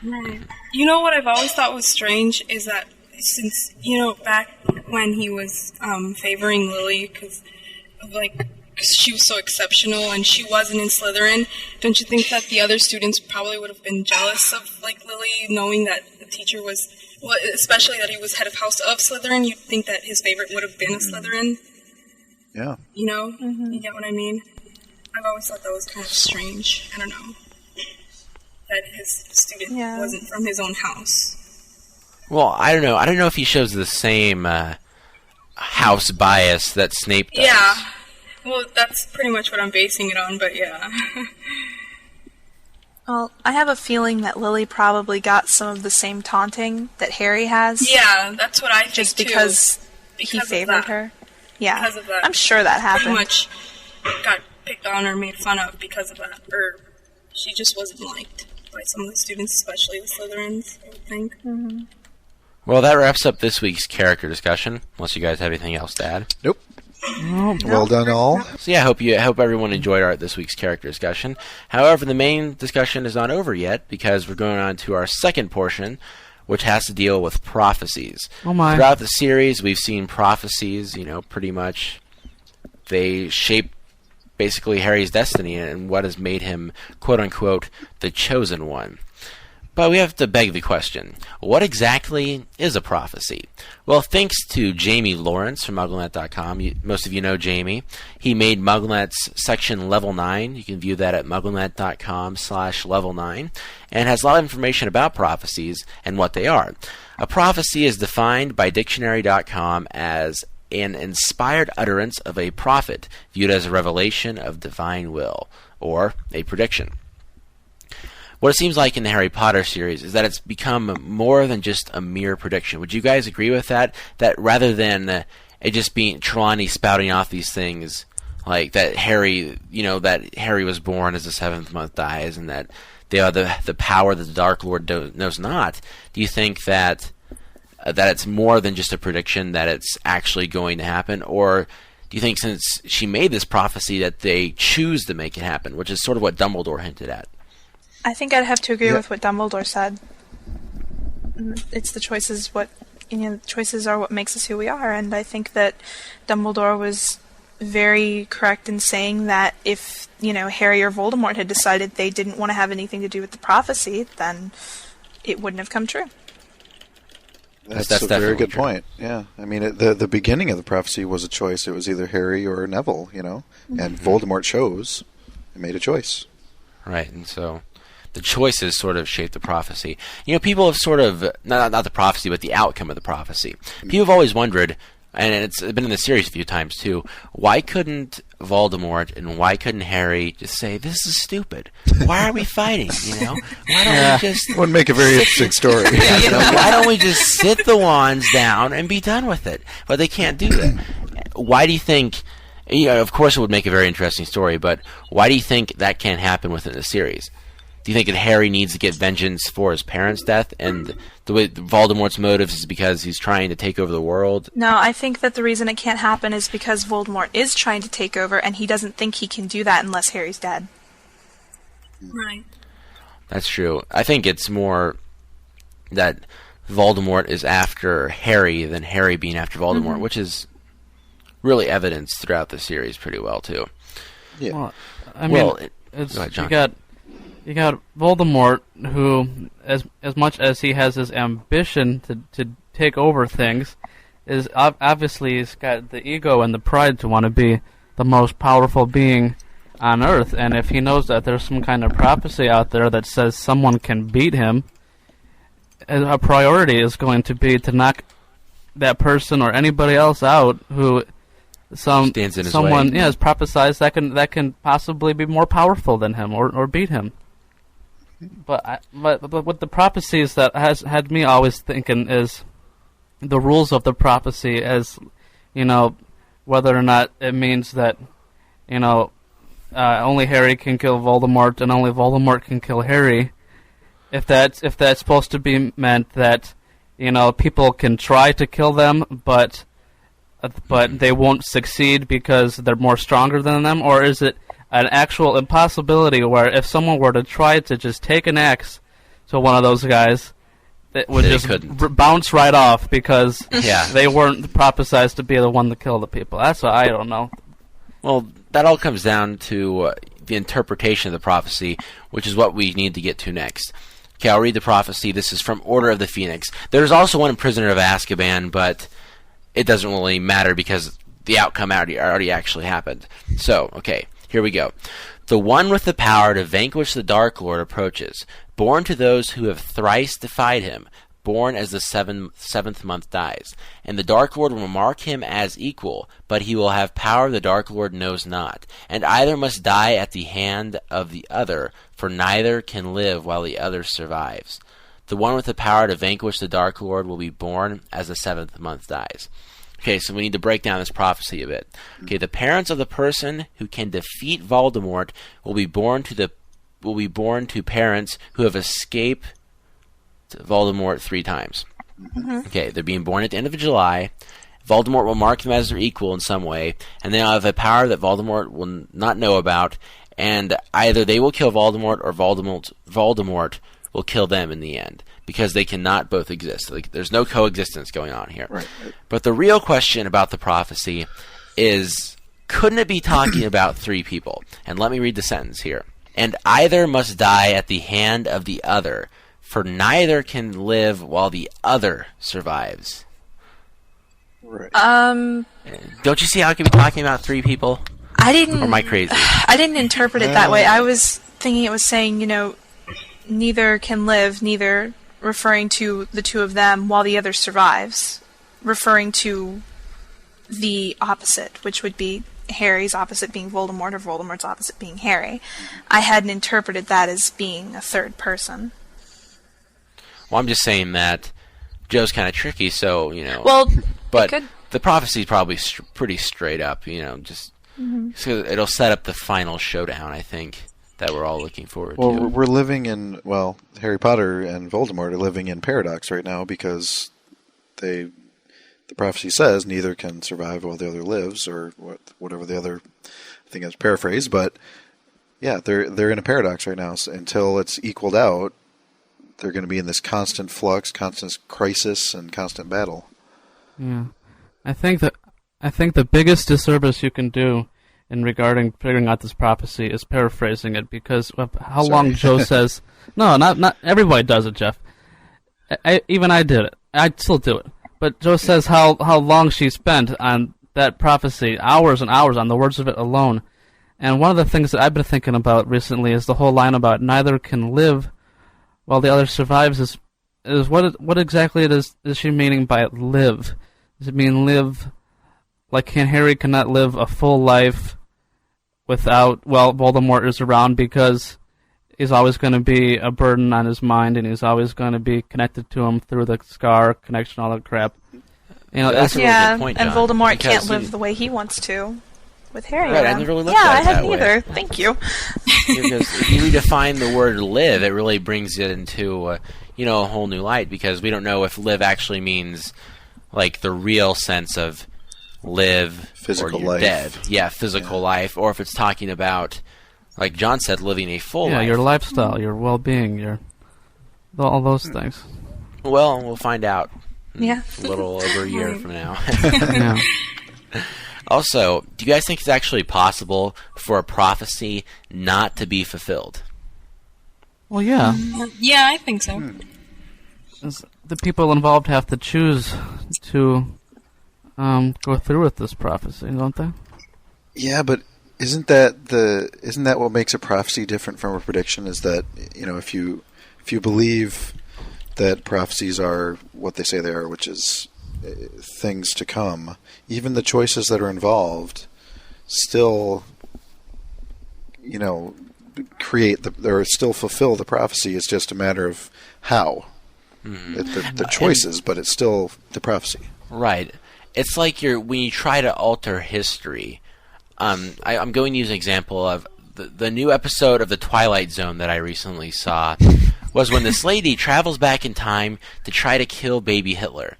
Speaker 3: Right. You know what I've always thought was strange is that since, back when he was favoring Lily because she was so exceptional and she wasn't in Slytherin, don't you think that the other students probably would have been jealous of Lily, knowing that the teacher was, well, especially that he was head of house of Slytherin? You'd think that his favorite would have been a Slytherin.
Speaker 6: Yeah.
Speaker 3: You get what I mean? I've always thought that was kind of strange. I don't know. That his student wasn't from his own house.
Speaker 2: Well, I don't know. I don't know if he shows the same house bias that Snape does.
Speaker 3: Yeah. Well, that's pretty much what I'm basing it on, but yeah.
Speaker 4: Well, I have a feeling that Lily probably got some of the same taunting that Harry has.
Speaker 3: Yeah, that's what I think
Speaker 4: just
Speaker 3: too.
Speaker 4: Because he favored her. Yeah,
Speaker 3: because of that.
Speaker 4: I'm sure that happened.
Speaker 3: Pretty much got picked on or made fun of because of that. Or she just wasn't liked by some of the students, especially the Slytherins, I would think.
Speaker 4: Mm-hmm.
Speaker 2: Well, that wraps up this week's character discussion, unless you guys have anything else to add.
Speaker 6: Nope. Well done, all.
Speaker 2: So yeah, I hope everyone enjoyed this week's character discussion. However, the main discussion is not over yet, because we're going on to our second portion, which has to deal with prophecies.
Speaker 5: Oh my.
Speaker 2: Throughout the series, we've seen prophecies, pretty much they shape basically Harry's destiny and what has made him, quote-unquote, the chosen one. But we have to beg the question, what exactly is a prophecy? Well, thanks to Jamie Lawrence from MuggleNet.com, most of you know Jamie, he made Mugglenet's section Level 9. You can view that at MuggleNet.com/Level9, and has a lot of information about prophecies and what they are. A prophecy is defined by Dictionary.com as an inspired utterance of a prophet, viewed as a revelation of divine will, or a prediction. What it seems like in the Harry Potter series is that it's become more than just a mere prediction. Would you guys agree with that? That rather than it just being Trelawney spouting off these things like that Harry was born as the seventh month dies, and that they are the power that the Dark Lord knows not. Do you think that it's more than just a prediction, that it's actually going to happen, or do you think since she made this prophecy that they choose to make it happen, which is sort of what Dumbledore hinted at?
Speaker 4: I think I'd have to agree with what Dumbledore said. It's the choices. Choices are what makes us who we are, and I think that Dumbledore was very correct in saying that if Harry or Voldemort had decided they didn't want to have anything to do with the prophecy, then it wouldn't have come true.
Speaker 6: That's a very good point. Yeah, I mean, the beginning of the prophecy was a choice. It was either Harry or Neville, and Voldemort chose and made a choice. Right,
Speaker 2: and so the choices sort of shape the prophecy. People have sort of not the prophecy, but the outcome of the prophecy. People have always wondered, and it's been in the series a few times too, why couldn't Voldemort and why couldn't Harry just say, "This is stupid. Why are we fighting? Why don't we just..."
Speaker 6: Wouldn't make a very interesting story.
Speaker 2: Why don't we just sit the wands down and be done with it? But they can't do that. Why do you think... of course it would make a very interesting story, but why do you think that can't happen within the series? Do you think that Harry needs to get vengeance for his parents' death, and the way Voldemort's motives is because he's trying to take over the world?
Speaker 4: No, I think that the reason it can't happen is because Voldemort is trying to take over, and he doesn't think he can do that unless Harry's dead.
Speaker 3: Right.
Speaker 2: That's true. I think it's more that Voldemort is after Harry than Harry being after Voldemort, which is really evidenced throughout the series pretty well, too.
Speaker 6: Yeah.
Speaker 5: Well, I mean, you got Voldemort, who, as much as he has his ambition to take over things, is obviously he's got the ego and the pride to want to be the most powerful being on Earth. And if he knows that there's some kind of prophecy out there that says someone can beat him, a priority is going to be to knock that person or anybody else out who
Speaker 2: stands in his
Speaker 5: someone
Speaker 2: way.
Speaker 5: Has prophesized that can possibly be more powerful than him or beat him. But what the prophecies that has had me always thinking is the rules of the prophecy, as whether or not it means that only Harry can kill Voldemort and only Voldemort can kill Harry. If that's supposed to be meant that people can try to kill them, but they won't succeed because they're more stronger than them, or is it an actual impossibility where if someone were to try to just take an axe to one of those guys, it would bounce right off because they weren't prophesized to be the one to kill the people. That's what I don't know.
Speaker 2: Well, that all comes down to the interpretation of the prophecy, which is what we need to get to next. Okay, I'll read the prophecy. This is from Order of the Phoenix. There's also one in Prisoner of Azkaban, but it doesn't really matter because the outcome already actually happened. So, okay. Here we go. The one with the power to vanquish the Dark Lord approaches, born to those who have thrice defied him, born as the seventh month dies. And the Dark Lord will mark him as equal, but he will have power the Dark Lord knows not. And either must die at the hand of the other, for neither can live while the other survives. The one with the power to vanquish the Dark Lord will be born as the seventh month dies. Okay, so we need to break down this prophecy a bit. Okay, the parents of the person who can defeat Voldemort will be born to parents who have escaped Voldemort 3 times. Okay, they're being born at the end of July. Voldemort will mark them as their equal in some way, and they'll have a power that Voldemort will not know about, and either they will kill Voldemort or Voldemort will kill them in the end, because they cannot both exist. There's no coexistence going on here.
Speaker 6: Right.
Speaker 2: But the real question about the prophecy is, couldn't it be talking about 3 people? And let me read the sentence here. And either must die at the hand of the other, for neither can live while the other survives.
Speaker 6: Right.
Speaker 2: Don't you see how it could be talking about 3 people?
Speaker 4: I didn't...
Speaker 2: Or am I crazy?
Speaker 4: I didn't interpret it that way. I was thinking it was saying, neither can live, neither referring to the 2 of them while the other survives, referring to the opposite, which would be Harry's opposite being Voldemort or Voldemort's opposite being Harry. I hadn't interpreted that as being a third person.
Speaker 2: Well, I'm just saying that Joe's kind of tricky, so,
Speaker 4: Well,
Speaker 2: but the prophecy is probably pretty straight up, just... So it'll set up the final showdown, I think, that we're all looking forward to.
Speaker 6: Well, we're living in, Harry Potter and Voldemort are living in paradox right now because the prophecy says neither can survive while the other lives, or whatever the other thing is paraphrased. But yeah, they're in a paradox right now. So until it's equaled out, they're going to be in this constant flux, constant crisis, and constant battle.
Speaker 5: Yeah, I think the biggest disservice you can do in regarding figuring out this prophecy is paraphrasing it, because of how long Joe says. No, not everybody does it, Jeff. Even I did it. I still do it. But Joe says how long she spent on that prophecy, hours and hours on the words of it alone. And one of the things that I've been thinking about recently is the whole line about neither can live while the other survives is what exactly is she meaning by live? Does it mean live like Harry cannot live a full life without, Voldemort is around because he's always going to be a burden on his mind, and he's always going to be connected to him through the scar connection, all that crap.
Speaker 2: That's a really good point, John,
Speaker 4: and Voldemort can't live the way he wants to with Harry.
Speaker 2: Right, I never really looked at it that way.
Speaker 4: I haven't either. Thank you.
Speaker 2: Because if you redefine the word live, it really brings it into a whole new light, because we don't know if live actually means like the real sense of live
Speaker 6: physical
Speaker 2: or you're
Speaker 6: life.
Speaker 2: Dead. Yeah, physical life, or if it's talking about, like John said, living a full life.
Speaker 5: Yeah, your lifestyle, your well-being, all those things.
Speaker 2: Well, we'll find out.
Speaker 4: Yeah.
Speaker 2: A little over a year from now.
Speaker 5: Yeah.
Speaker 2: Also, do you guys think it's actually possible for a prophecy not to be fulfilled?
Speaker 5: Well, yeah.
Speaker 3: Yeah, I think so.
Speaker 5: The people involved have to choose to go through with this prophecy, don't they?
Speaker 6: Yeah, but isn't that what makes a prophecy different from a prediction? Is that if you believe that prophecies are what they say they are, which is things to come, even the choices that are involved still create or still fulfill the prophecy. It's just a matter of how the choices, but it's still the prophecy.
Speaker 2: Right. It's like when you try to alter history. I'm going to use an example of the new episode of The Twilight Zone that I recently saw was when this lady travels back in time to try to kill baby Hitler.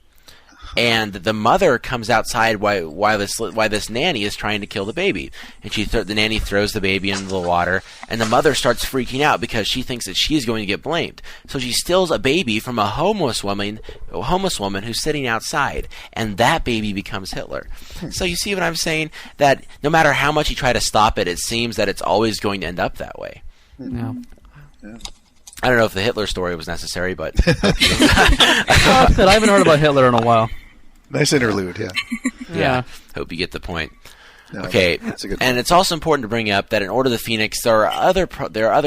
Speaker 2: And the mother comes outside while this nanny is trying to kill the baby, and the nanny throws the baby into the water, and the mother starts freaking out because she thinks that she's going to get blamed. So she steals a baby from a homeless woman who's sitting outside, and that baby becomes Hitler. So you see what I'm saying? That no matter how much you try to stop it, it seems that it's always going to end up that way.
Speaker 5: Yeah.
Speaker 2: I don't know if the Hitler story was necessary, but
Speaker 5: I haven't heard about Hitler in a while.
Speaker 6: Nice interlude, yeah.
Speaker 2: Yeah. Hope you get the point.
Speaker 6: No,
Speaker 2: okay,
Speaker 6: that's a good
Speaker 2: and
Speaker 6: point.
Speaker 2: it's also important to bring up that in Order of the Phoenix, there are other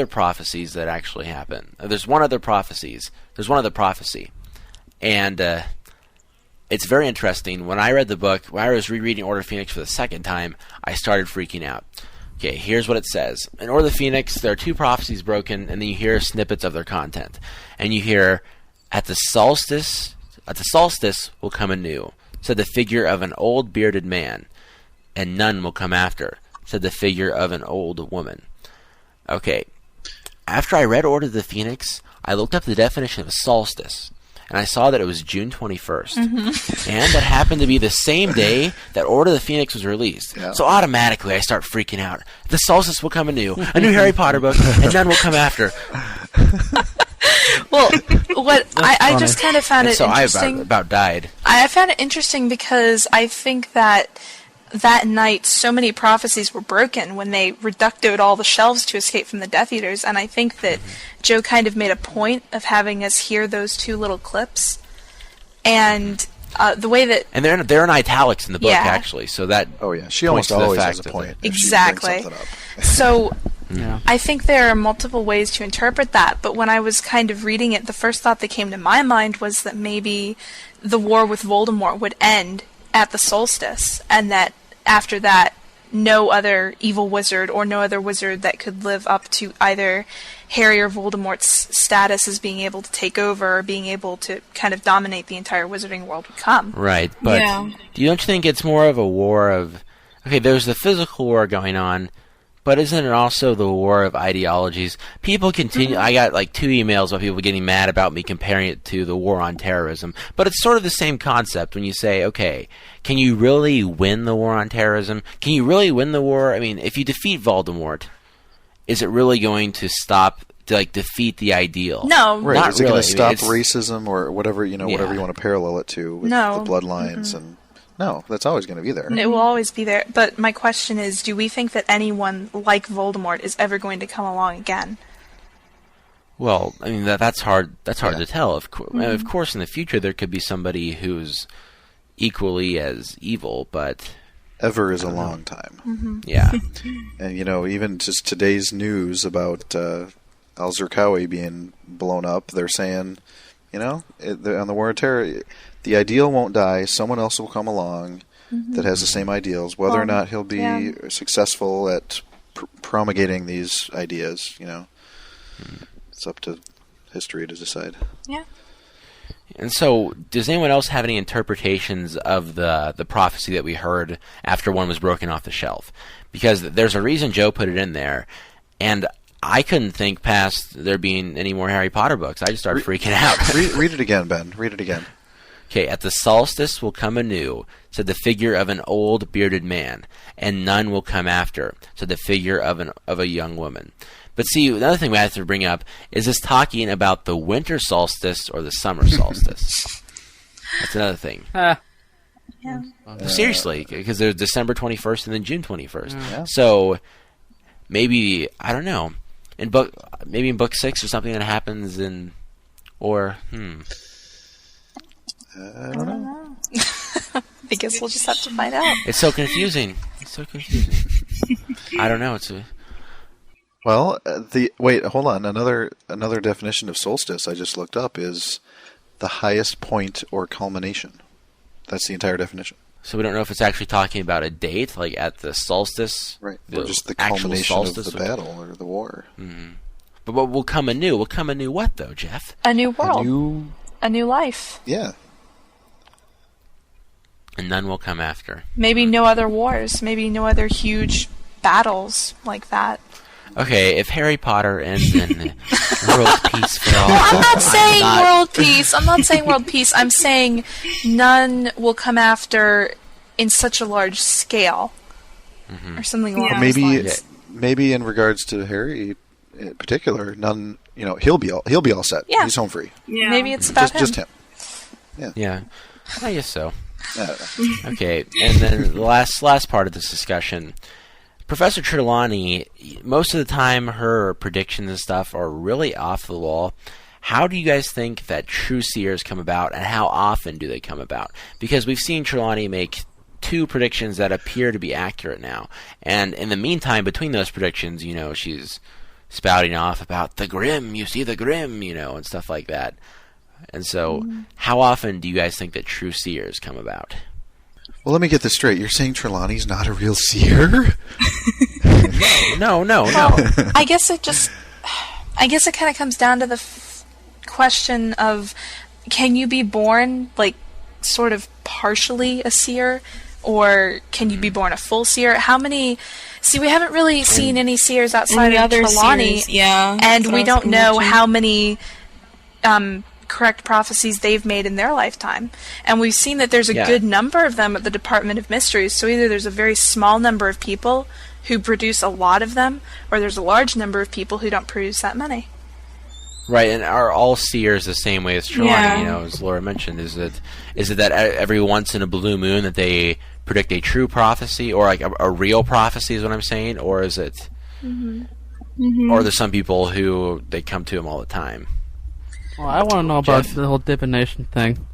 Speaker 2: prophecies that actually happen. There's one other prophecy, and it's very interesting. When I read the book, when I was rereading Order of the Phoenix for the second time, I started freaking out. Okay, here's what it says. In Order of the Phoenix, there are two prophecies broken, and then you hear snippets of their content. And you hear, at the solstice will come anew, said the figure of an old bearded man, and none will come after, said the figure of an old woman. Okay, after I read Order of the Phoenix, I looked up the definition of a solstice, and I saw that it was June 21st. And that happened to be the same day that Order of the Phoenix was released. Yeah. So automatically I start freaking out. The solstice will come anew, a new Harry Potter book, and none will come after.
Speaker 4: Well, I just kind of found it interesting.
Speaker 2: So I about died.
Speaker 4: I found it interesting because I think that night so many prophecies were broken when they reducted all the shelves to escape from the Death Eaters, and I think that Joe kind of made a point of having us hear those two little clips, and the way that...
Speaker 2: And they're in italics in the book, actually, so that...
Speaker 6: Oh, yeah, she almost always has a point.
Speaker 4: Exactly. So... Yeah. I think there are multiple ways to interpret that, but when I was kind of reading it, the first thought that came to my mind was that maybe the war with Voldemort would end at the solstice, and that after that, no other evil wizard or no other wizard that could live up to either Harry or Voldemort's status as being able to take over or being able to kind of dominate the entire wizarding world would come.
Speaker 2: Right, but don't you think it's more of a war of okay, there's the physical war going on, but isn't it also the war of ideologies? People continue. I got like 2 emails about people getting mad about me comparing it to the war on terrorism, but it's sort of the same concept when you say, okay, can you really win the war on terrorism? Can you really win the war? I mean, if you defeat Voldemort, is it really going to defeat the ideal?
Speaker 4: No,
Speaker 6: Right.
Speaker 2: Not
Speaker 6: Is it going
Speaker 2: really.
Speaker 6: to stop
Speaker 2: I mean,
Speaker 6: racism or whatever, whatever you want to parallel it to with
Speaker 4: No.
Speaker 6: the bloodlines and no, that's always going to be there.
Speaker 4: it will always be there. But my question is, do we think that anyone like Voldemort is ever going to come along again?
Speaker 2: Well, I mean that's hard. That's hard to tell. Of course, in the future there could be somebody who's equally as evil, but
Speaker 6: Ever is a long time.
Speaker 2: yeah,
Speaker 6: And, even just today's news about Al-Zarqawi being blown up, they're saying, on the War of Terror, the ideal won't die. Someone else will come along that has the same ideals. Whether or not he'll be successful at promulgating these ideas, it's up to history to decide.
Speaker 4: Yeah.
Speaker 2: And so, does anyone else have any interpretations of the prophecy that we heard after one was broken off the shelf? Because there's a reason Joe put it in there, and I couldn't think past there being any more Harry Potter books. I just started freaking out.
Speaker 6: Read it again, Ben. Read it again.
Speaker 2: Okay, at the solstice will come anew, said the figure of an old bearded man, and none will come after, said the figure of a young woman. But see, another thing we have to bring up is this talking about the winter solstice or the summer solstice. That's another thing.
Speaker 4: Yeah.
Speaker 2: Seriously, because there's December 21st and then June 21st.
Speaker 6: Yeah.
Speaker 2: So maybe, I don't know, maybe in book 6 or something that happens I
Speaker 6: don't know.
Speaker 4: I guess we'll just have to find out.
Speaker 2: It's so confusing. I don't know.
Speaker 6: Well, wait, hold on. Another definition of solstice I just looked up is the highest point or culmination. That's the entire definition.
Speaker 2: So we don't know if it's actually talking about a date, like at the solstice,
Speaker 6: Right. Or just the
Speaker 2: actual
Speaker 6: culmination
Speaker 2: solstice,
Speaker 6: of the battle or the war.
Speaker 2: But what will come anew? Will come anew what though, Jeff?
Speaker 4: A new world. A new life.
Speaker 6: Yeah.
Speaker 2: And none will come after.
Speaker 4: Maybe no other wars. Maybe no other huge battles like that.
Speaker 2: Okay, if Harry Potter ends in world peace for all,
Speaker 4: I'm not saying world peace. I'm not saying world peace. I'm saying none will come after in such a large scale, or something along those lines.
Speaker 6: Maybe in regards to Harry in particular, none. He'll be all set.
Speaker 4: Yeah.
Speaker 6: He's home free.
Speaker 3: Yeah.
Speaker 4: Maybe it's about
Speaker 6: Just him.
Speaker 2: Yeah, I guess so.
Speaker 6: I don't know.
Speaker 2: Okay, and then the last part of this discussion. Professor Trelawney, most of the time her predictions and stuff are really off the wall. How do you guys think that true seers come about, and how often do they come about? Because we've seen Trelawney make 2 predictions that appear to be accurate now. And in the meantime, between those predictions, she's spouting off about the Grim, you see the Grim, and stuff like that. And so, how often do you guys think that true seers come about?
Speaker 6: Well, let me get this straight. You're saying Trelawney's not a real seer?
Speaker 2: No.
Speaker 4: I guess it kind of comes down to the question of, can you be born sort of partially a seer, or can you be born a full seer? How many? See, we haven't really seen any seers outside of Trelawney,
Speaker 3: series, yeah,
Speaker 4: and we don't know how many correct prophecies they've made in their lifetime. And we've seen that there's a good number of them at the Department of Mysteries, so either there's a very small number of people who produce a lot of them, or there's a large number of people who don't produce that many.
Speaker 2: Right, and are all seers the same way as Trelawney, as Laura mentioned? Is it that every once in a blue moon that they predict a true prophecy, or like a real prophecy is what I'm saying? Or is it... Or there's some people who they come to him all the time?
Speaker 5: Well, I want to know about the whole divination thing.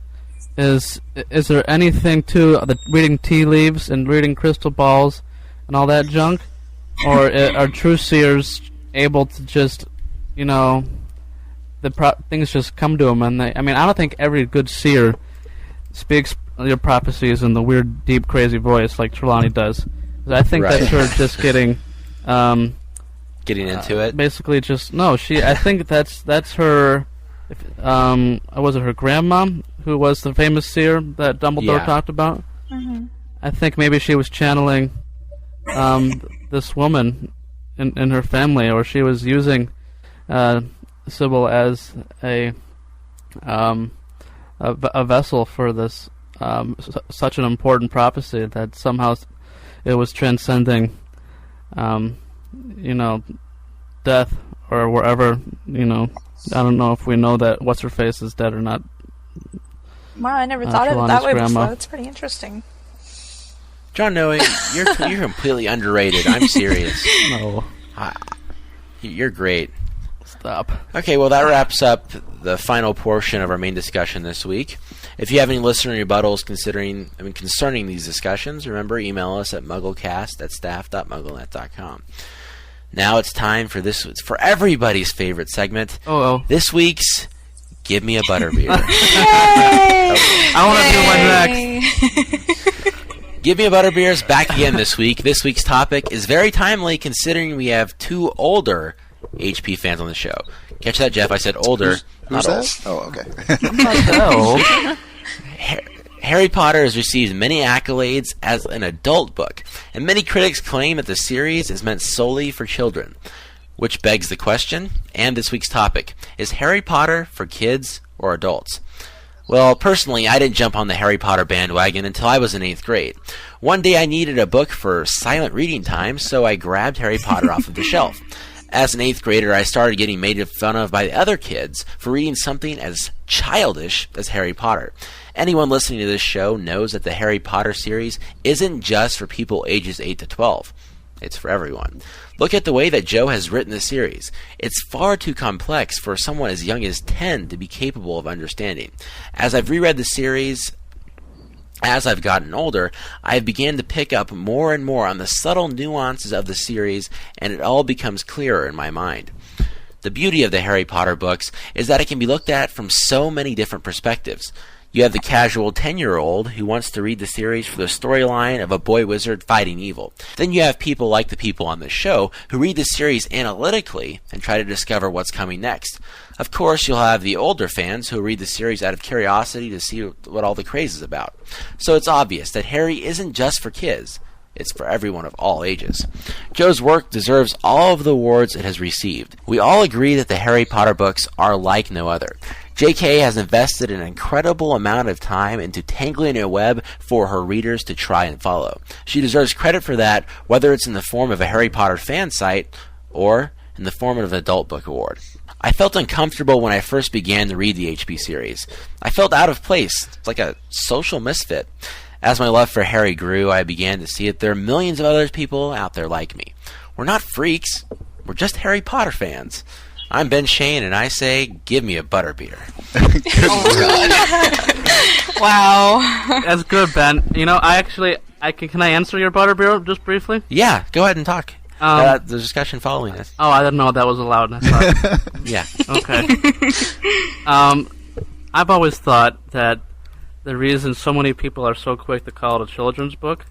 Speaker 5: Is there anything to the reading tea leaves and reading crystal balls and all that junk? Or are true seers able to just, things just come to them? And I don't think every good seer speaks your prophecies in the weird, deep, crazy voice like Trelawney does. I think that's her just getting...
Speaker 2: getting into it?
Speaker 5: Basically just... No, I think that's her... was it her grandma who was the famous seer that Dumbledore talked about? I think maybe she was channeling this woman in her family, or she was using Sybil as a vessel for this such an important prophecy that somehow it was transcending, death or wherever. I don't know if we know that what's her face is dead or not.
Speaker 4: Wow, I never thought of it that way
Speaker 5: grandma.
Speaker 4: before. That's pretty interesting.
Speaker 2: John Noe, you're completely underrated. I'm serious.
Speaker 5: No,
Speaker 2: You're great.
Speaker 5: stop.
Speaker 2: Okay, well, that wraps up the final portion of our main discussion this week. If you have any listener rebuttals concerning these discussions, remember, email us at mugglecast@staff.mugglenet.com. Now it's time for everybody's favorite segment. This week's Give Me a Butterbeer.
Speaker 5: I want to do one next.
Speaker 2: Give Me a Butterbeer is back again this week. This week's topic is very timely considering we have two older HP fans on the show. Catch that, Jeff? I said older,
Speaker 6: Who's
Speaker 2: not old.
Speaker 6: that? Oh, okay.
Speaker 2: Harry Potter has received many accolades as an adult book, and many critics claim that the series is meant solely for children. Which begs the question, and this week's topic, is Harry Potter for kids or adults? Well, personally, I didn't jump on the Harry Potter bandwagon until I was in 8th grade. One day I needed a book for silent reading time, so I grabbed Harry Potter off of the shelf. As an 8th grader, I started getting made fun of by the other kids for reading something as childish as Harry Potter. Anyone listening to this show knows that the Harry Potter series isn't just for people ages 8 to 12. It's for everyone. Look at the way that Joe has written the series. It's far too complex for someone as young as 10 to be capable of understanding. As I've reread the series, as I've gotten older, I've began to pick up more and more on the subtle nuances of the series, and it all becomes clearer in my mind. The beauty of the Harry Potter books is that it can be looked at from so many different perspectives. You have the casual 10-year-old who wants to read the series for the storyline of a boy wizard fighting evil. Then you have people like the people on this show who read the series analytically and try to discover what's coming next. Of course, you'll have the older fans who read the series out of curiosity to see what all the craze is about. So it's obvious that Harry isn't just for kids. It's for everyone of all ages. Joe's work deserves all of the awards it has received. We all agree that the Harry Potter books are like no other. J.K. has invested an incredible amount of time into tangling a web for her readers to try and follow. She deserves credit for that, whether it's in the form of a Harry Potter fan site or in the form of an adult book award. I felt uncomfortable when I first began to read the HP series. I felt out of place, like a social misfit. As my love for Harry grew, I began to see that there are millions of other people out there like me. We're not freaks. We're just Harry Potter fans. I'm Ben Shane, and I say, give me a butterbeer.
Speaker 3: Oh, God. Wow.
Speaker 5: That's good, Ben. Can I answer your butterbeer just briefly?
Speaker 2: Yeah, go ahead and talk. The discussion following this.
Speaker 5: Oh, I didn't know that was allowed. I thought.
Speaker 2: Yeah.
Speaker 5: Okay. I've always thought that the reason so many people are so quick to call it a children's book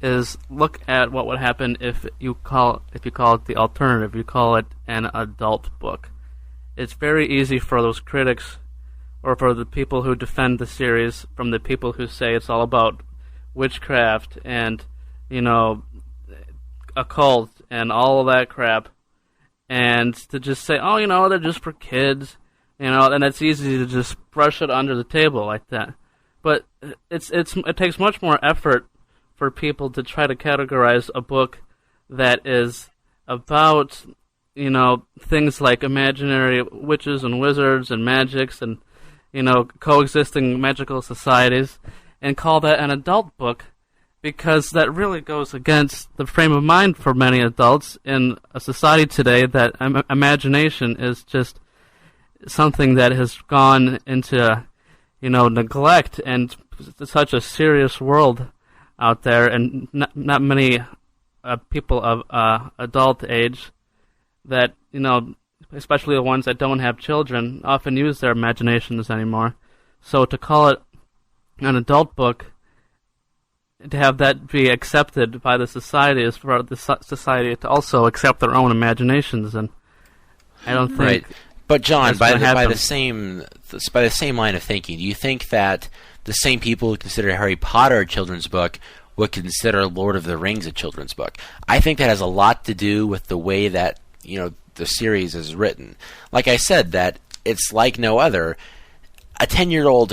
Speaker 5: is look at what would happen if you call it the alternative. You call it an adult book. It's very easy for those critics or for the people who defend the series from the people who say it's all about witchcraft and, occult and all of that crap, and to just say, they're just for kids, and it's easy to just brush it under the table like that. But it takes much more effort for people to try to categorize a book that is about, things like imaginary witches and wizards and magics and, coexisting magical societies, and call that an adult book, because that really goes against the frame of mind for many adults in a society today that imagination is just something that has gone into, neglect, and such a serious world out there, and not many people of adult age that, especially the ones that don't have children, often use their imaginations anymore. So to call it an adult book, to have that be accepted by the society, is for the society to also accept their own imaginations, and I don't think.
Speaker 2: Right. But John, by the same line of thinking, do you think that the same people who consider Harry Potter a children's book would consider Lord of the Rings a children's book. I think that has a lot to do with the way that, the series is written. Like I said, that it's like no other. A 10-year-old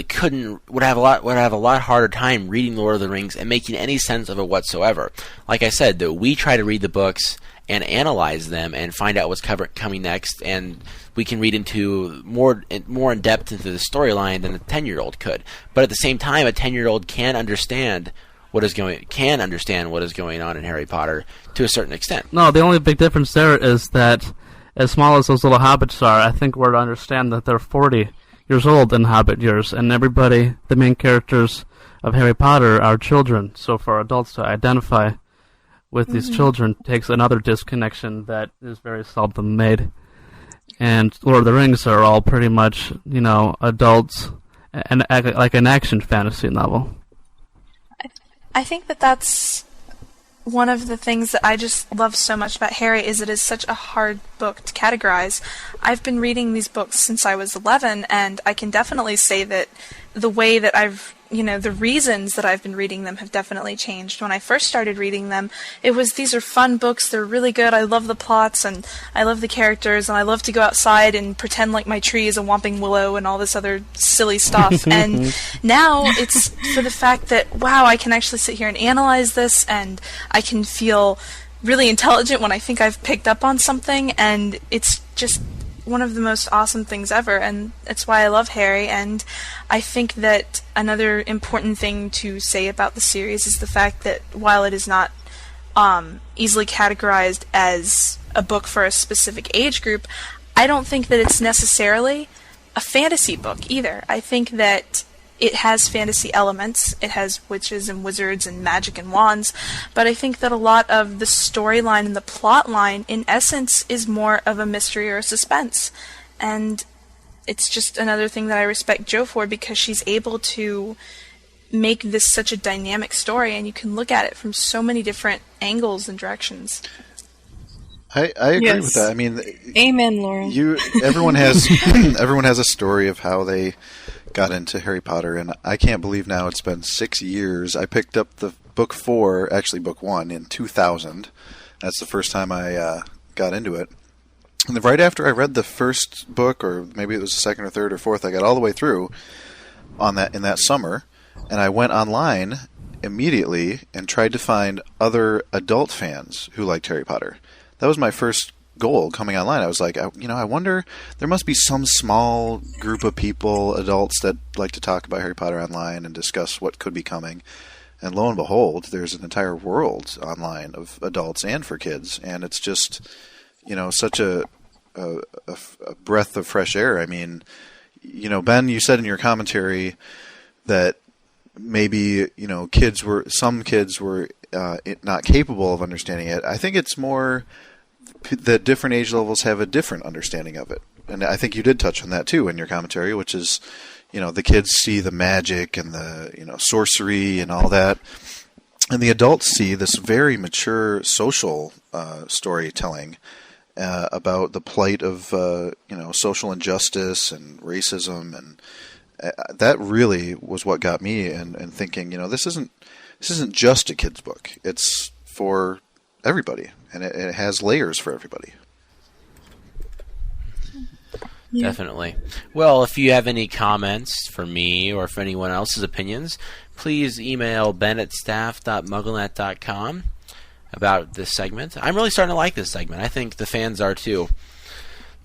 Speaker 2: would have a lot harder time reading Lord of the Rings and making any sense of it whatsoever. Like I said, that we try to read the books and analyze them and find out what's coming next, and we can read into more in depth into the storyline than a 10-year-old could. But at the same time, a 10-year-old can understand what is going on in Harry Potter to a certain extent.
Speaker 5: No, the only big difference there is that as small as those little hobbits are, I think we're to understand that they're 40 years old in hobbit years, and everybody, the main characters of Harry Potter, are children. So for adults to identify with these children takes another disconnection that is very seldom made. And Lord of the Rings are all pretty much, adults, and like an action fantasy novel.
Speaker 4: I think that's one of the things that I just love so much about Harry is it is such a hard book to categorize. I've been reading these books since I was 11, and I can definitely say that the way that the reasons that I've been reading them have definitely changed. When I first started reading them, it was, these are fun books, they're really good, I love the plots, and I love the characters, and I love to go outside and pretend like my tree is a whomping willow and all this other silly stuff. And now it's for the fact that, wow, I can actually sit here and analyze this, and I can feel really intelligent when I think I've picked up on something, and it's just one of the most awesome things ever, and it's why I love Harry. And I think that another important thing to say about the series is the fact that while it is not easily categorized as a book for a specific age group, I don't think that it's necessarily a fantasy book either. I think that it has fantasy elements, it has witches and wizards and magic and wands, but I think that a lot of the storyline and the plot line, in essence, is more of a mystery or a suspense. And it's just another thing that I respect Jo for, because she's able to make this such a dynamic story, and you can look at it from so many different angles and directions.
Speaker 6: I agree with that. I mean,
Speaker 3: amen, Lauren.
Speaker 6: Everyone has a story of how they got into Harry Potter, and I can't believe now it's been 6 years. I picked up the book 1 in 2000. That's the first time I got into it. And right after I read the first book, or maybe it was the second or third or fourth, I got all the way through in that summer, and I went online immediately and tried to find other adult fans who liked Harry Potter. That was my first goal coming online. I was like, I wonder, there must be some small group of people, adults, that like to talk about Harry Potter online and discuss what could be coming. And lo and behold, there's an entire world online of adults and for kids, and it's just, such a breath of fresh air. I mean, Ben, you said in your commentary that maybe some kids were not capable of understanding it. I think it's more that different age levels have a different understanding of it. And I think you did touch on that too in your commentary, which is, the kids see the magic and the, sorcery and all that. And the adults see this very mature social storytelling about the plight of, social injustice and racism. And that really was what got me in thinking, this isn't just a kid's book. It's for everybody, and it has layers for everybody.
Speaker 2: Yeah. Definitely. Well, if you have any comments for me or for anyone else's opinions, please email ben@staff.mugglenet.com about this segment. I'm really starting to like this segment. I think the fans are too.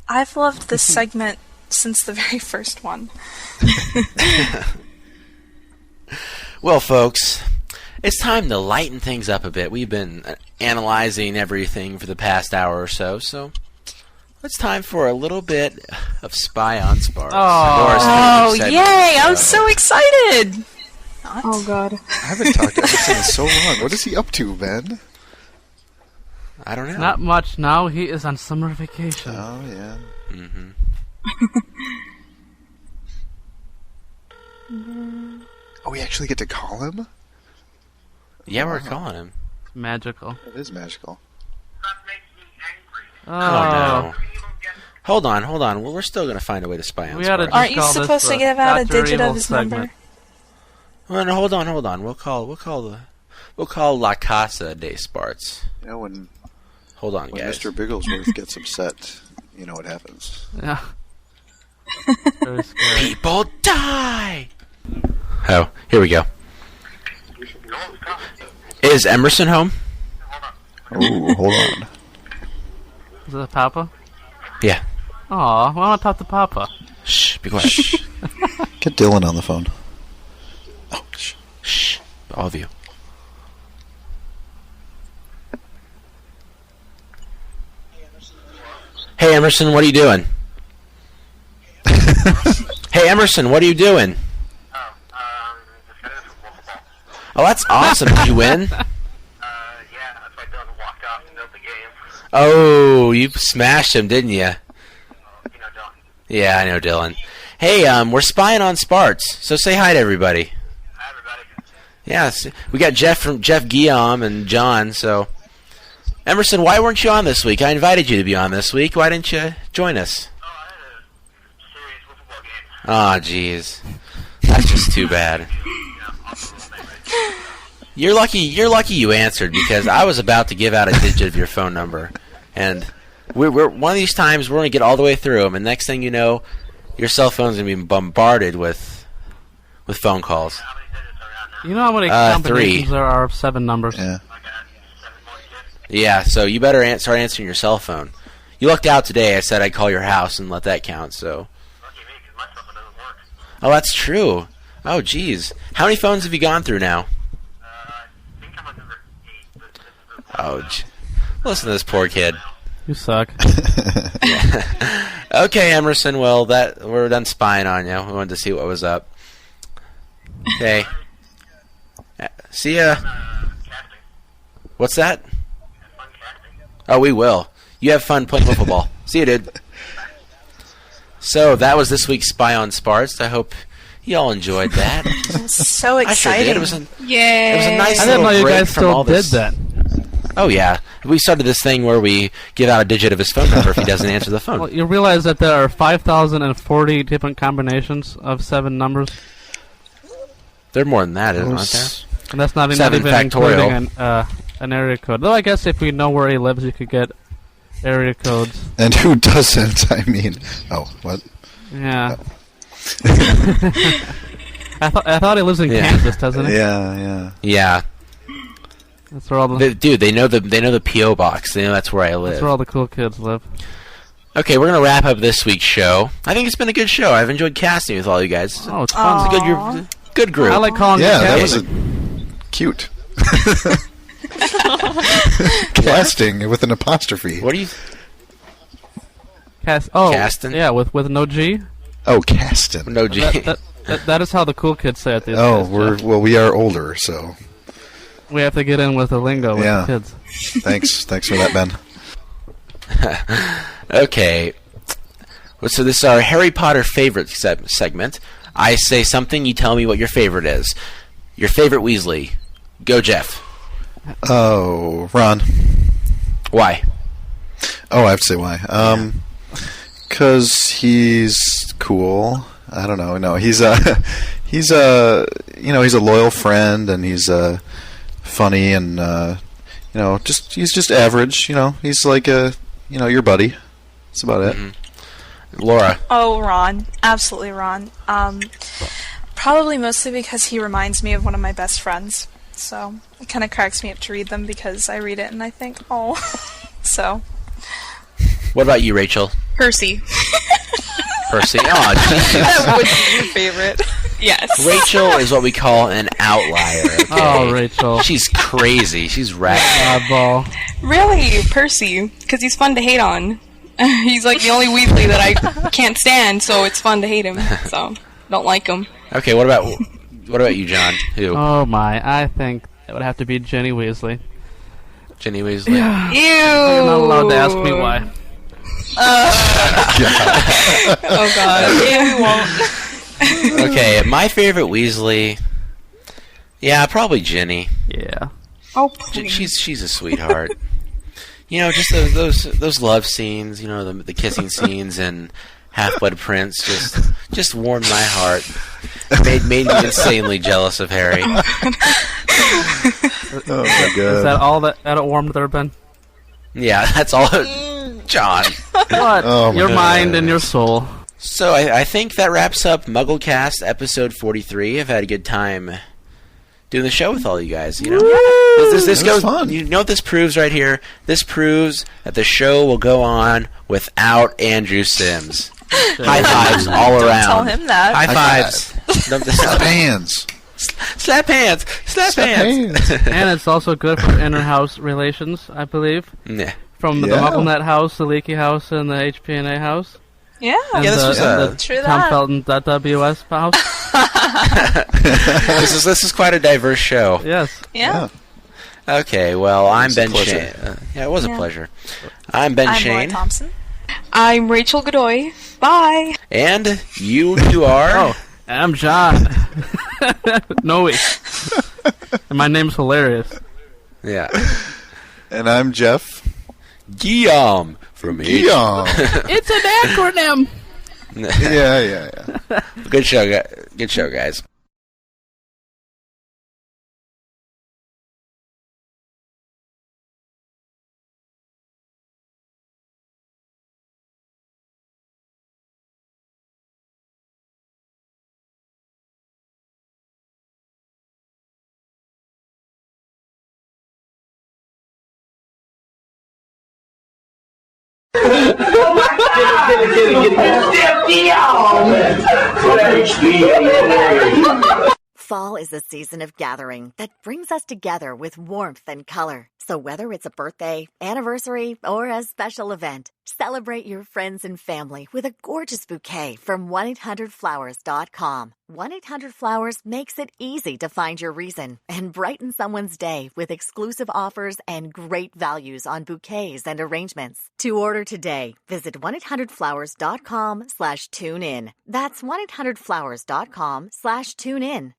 Speaker 4: I've loved this segment since the very first one.
Speaker 2: Well, folks, it's time to lighten things up a bit. We've been analyzing everything for the past hour or so it's time for a little bit of Spy on Sparks.
Speaker 4: Oh, yay! I'm so excited! Not.
Speaker 3: Oh, God.
Speaker 6: I haven't talked to Emerson in so long. What is he up to, Ben?
Speaker 2: I don't know.
Speaker 5: Not much now. He is on summer vacation.
Speaker 6: Oh, yeah.
Speaker 2: Mm-hmm.
Speaker 6: Oh, we actually get to call him?
Speaker 2: Yeah, we're calling him.
Speaker 5: It's magical.
Speaker 6: It is magical.
Speaker 5: Oh,
Speaker 2: no. Hold on. Well, we're still going to find a way to spy on Sparks.
Speaker 4: Aren't you supposed to give out a digit of his number?
Speaker 2: Well, no, hold on. We'll call the We'll call La Casa de Sparts.
Speaker 6: You know, when
Speaker 2: Hold on, guys.
Speaker 6: Mr. Bigglesworth gets upset, you know what happens.
Speaker 5: Yeah. Very scary.
Speaker 2: People die! Oh, here we go. Is Emerson home?
Speaker 6: Oh, hold on.
Speaker 5: Is it Papa?
Speaker 2: Yeah.
Speaker 5: Aw, why don't I talk to Papa?
Speaker 2: Shh, be quiet.
Speaker 6: Get Dylan on the phone. Oh, shh.
Speaker 2: Shh, all of you. Hey, Emerson, what are you doing? Hey, Emerson, what are you doing? Oh, that's awesome. Did you win?
Speaker 8: Yeah, that's why Dylan walked off and built the game.
Speaker 2: Oh, you smashed him, didn't you?
Speaker 8: You know Dylan.
Speaker 2: Yeah, I know Dylan. Hey, we're spying on Sparts, so say hi to everybody.
Speaker 8: Hi, everybody.
Speaker 2: Yeah, we got Jeff Guillaume and John, so... Emerson, why weren't you on this week? I invited you to be on this week. Why didn't you join us?
Speaker 8: Oh, I had a series football game.
Speaker 2: Oh, jeez. That's just too bad. You're lucky you answered, because I was about to give out a digit of your phone number. And we're one of these times we're going to get all the way through them, and next thing you know, your cell phone's going to be bombarded with phone calls.
Speaker 8: How many digits are around now?
Speaker 5: You know how many
Speaker 2: 3.
Speaker 5: combinations there are of 7 numbers?
Speaker 6: Yeah.
Speaker 8: I got 7 more digits.
Speaker 2: Yeah, so you better start answering your cell phone. You lucked out today. I said I'd call your house and let that count, so...
Speaker 8: Lucky me, because my cell phone doesn't work.
Speaker 2: Oh, that's true. Oh, jeez. How many phones have you gone through now?
Speaker 8: I think I'm on number 8. But this is the
Speaker 2: Oh, listen to this poor kid.
Speaker 5: You suck.
Speaker 2: Okay, Emerson. Well, we're done spying on you. We wanted to see what was up. Okay. See ya.
Speaker 8: casting.
Speaker 2: What's that?
Speaker 8: Have fun casting.
Speaker 2: Oh, we will. You have fun playing football. See you, dude. So that was this week's Spy on Sparts. I hope you all enjoyed that.
Speaker 4: So
Speaker 2: I sure did.
Speaker 4: exciting.
Speaker 2: It was a
Speaker 3: Yay.
Speaker 2: nice
Speaker 5: I didn't know
Speaker 2: little
Speaker 5: you
Speaker 2: break
Speaker 5: guys
Speaker 2: from all
Speaker 5: still did
Speaker 2: this.
Speaker 5: that.
Speaker 2: Oh yeah, we started this thing where we give out a digit of his phone number if he doesn't answer the phone.
Speaker 5: Well, you realize that there are 5,040 different combinations of 7 numbers?
Speaker 2: There are more than that, aren't there?
Speaker 5: And that's not,
Speaker 2: 7
Speaker 5: even
Speaker 2: factorial.
Speaker 5: including an area code. Though I guess if we know where he lives, you could get area codes.
Speaker 6: And who doesn't? I mean, oh, what?
Speaker 5: Yeah. I thought he lives in
Speaker 2: Yeah.
Speaker 5: Kansas, doesn't he?
Speaker 6: Yeah.
Speaker 2: Yeah,
Speaker 5: That's where all the
Speaker 2: dude, they know the PO box. They know that's where I live.
Speaker 5: that's where all the cool kids live.
Speaker 2: Okay, we're gonna wrap up this week's show. I think it's been a good show. I've enjoyed casting with all you guys.
Speaker 5: Oh, it's fun.
Speaker 2: It's a good group.
Speaker 5: I like calling
Speaker 6: Yeah,
Speaker 5: it
Speaker 6: that
Speaker 5: casting.
Speaker 6: was cute. Casting with an apostrophe.
Speaker 2: What do you?
Speaker 5: Castin? Yeah, with no G.
Speaker 6: Oh, Castin.
Speaker 2: No G.
Speaker 5: That is how the cool kids say it these
Speaker 6: Oh,
Speaker 5: days, Jeff.
Speaker 6: we are older, so
Speaker 5: We have to get in with the lingo with
Speaker 6: Yeah.
Speaker 5: the kids.
Speaker 6: thanks for that, Ben.
Speaker 2: Okay. So this is our Harry Potter favorite segment. I say something, you tell me what your favorite is. Your favorite Weasley. Go, Jeff.
Speaker 6: Oh, Ron.
Speaker 2: Why?
Speaker 6: Oh, I have to say why. 'Cause he's cool. I don't know. No, he's a loyal friend, and he's funny, and he's just average. He's like your buddy. That's about it.
Speaker 2: Mm-hmm. Laura.
Speaker 4: Oh, Ron. Absolutely Ron. Probably mostly because he reminds me of one of my best friends. So it kind of cracks me up to read them because I read it and I think, oh. So.
Speaker 2: What about you, Rachel?
Speaker 3: Percy.
Speaker 2: Percy. Oh, Jesus.
Speaker 4: That would be your favorite.
Speaker 3: Yes.
Speaker 2: Rachel is what we call an outlier. Okay?
Speaker 5: Oh, Rachel.
Speaker 2: She's crazy. She's rad.
Speaker 5: Oddball.
Speaker 3: Really, Percy, because he's fun to hate on. He's like the only Weasley that I can't stand, so it's fun to hate him. So, don't like him.
Speaker 2: Okay, what about you, John? Who?
Speaker 5: Oh my, I think it would have to be Ginny Weasley.
Speaker 2: Ginny Weasley.
Speaker 3: Ew.
Speaker 5: You're not allowed to ask me why.
Speaker 3: Oh God.
Speaker 4: We won't.
Speaker 2: Okay, my favorite Weasley. Yeah, probably Ginny.
Speaker 5: Yeah.
Speaker 3: Oh, please.
Speaker 2: She's a sweetheart. Just those love scenes. The kissing scenes, and Half-Blood Prince just warmed my heart. Made me insanely jealous of Harry.
Speaker 6: Oh my god!
Speaker 5: Is that all that it warmed there, Ben?
Speaker 2: Yeah, that's all. John.
Speaker 5: What?
Speaker 6: Oh my
Speaker 5: your
Speaker 6: God.
Speaker 5: mind and your soul.
Speaker 2: So I think that wraps up MuggleCast episode 43. I've had a good time doing the show with all you guys. You know, this
Speaker 6: It was
Speaker 2: goes.
Speaker 6: fun.
Speaker 2: You know what this proves right here? This proves that the show will go on without Andrew Sims. High fives all
Speaker 4: Don't
Speaker 2: around.
Speaker 4: tell him that.
Speaker 2: High
Speaker 6: High
Speaker 2: fives.
Speaker 6: Slap hands.
Speaker 2: Slap hands. Slap hands.
Speaker 5: And it's also good for inter-house relations, I believe.
Speaker 2: Yeah.
Speaker 5: From the
Speaker 6: Yeah.
Speaker 5: Mugglenet house, the Leaky house, and the HPNA house.
Speaker 4: Yeah.
Speaker 5: And
Speaker 2: Yeah, this was
Speaker 5: the
Speaker 4: True
Speaker 5: Tom
Speaker 4: that.
Speaker 5: Felton.ws house.
Speaker 2: This is quite a diverse show.
Speaker 5: Yes.
Speaker 4: Yeah.
Speaker 2: Okay, well, I'm
Speaker 6: It's a
Speaker 2: Ben
Speaker 6: pleasure.
Speaker 2: Shane. Yeah, it was a
Speaker 4: Yeah.
Speaker 2: pleasure. I'm Ben
Speaker 4: I'm Laura
Speaker 2: Shane,
Speaker 4: Thompson.
Speaker 3: I'm Rachel Godoy. Bye.
Speaker 2: and you two are.
Speaker 5: Oh, I'm John. Noe. And my name's hilarious.
Speaker 2: Yeah.
Speaker 6: And I'm Jeff.
Speaker 2: Guillaume from
Speaker 6: Guillaume.
Speaker 5: It's an acronym.
Speaker 6: yeah.
Speaker 2: Good show, good show, guys.
Speaker 1: Fall is a season of gathering that brings us together with warmth and color. So whether it's a birthday, anniversary, or a special event, celebrate your friends and family with a gorgeous bouquet from 1-800-Flowers.com. 1-800-Flowers makes it easy to find your reason and brighten someone's day with exclusive offers and great values on bouquets and arrangements. To order today, visit 1-800-Flowers.com/tune in. That's 1-800-Flowers.com/tune in.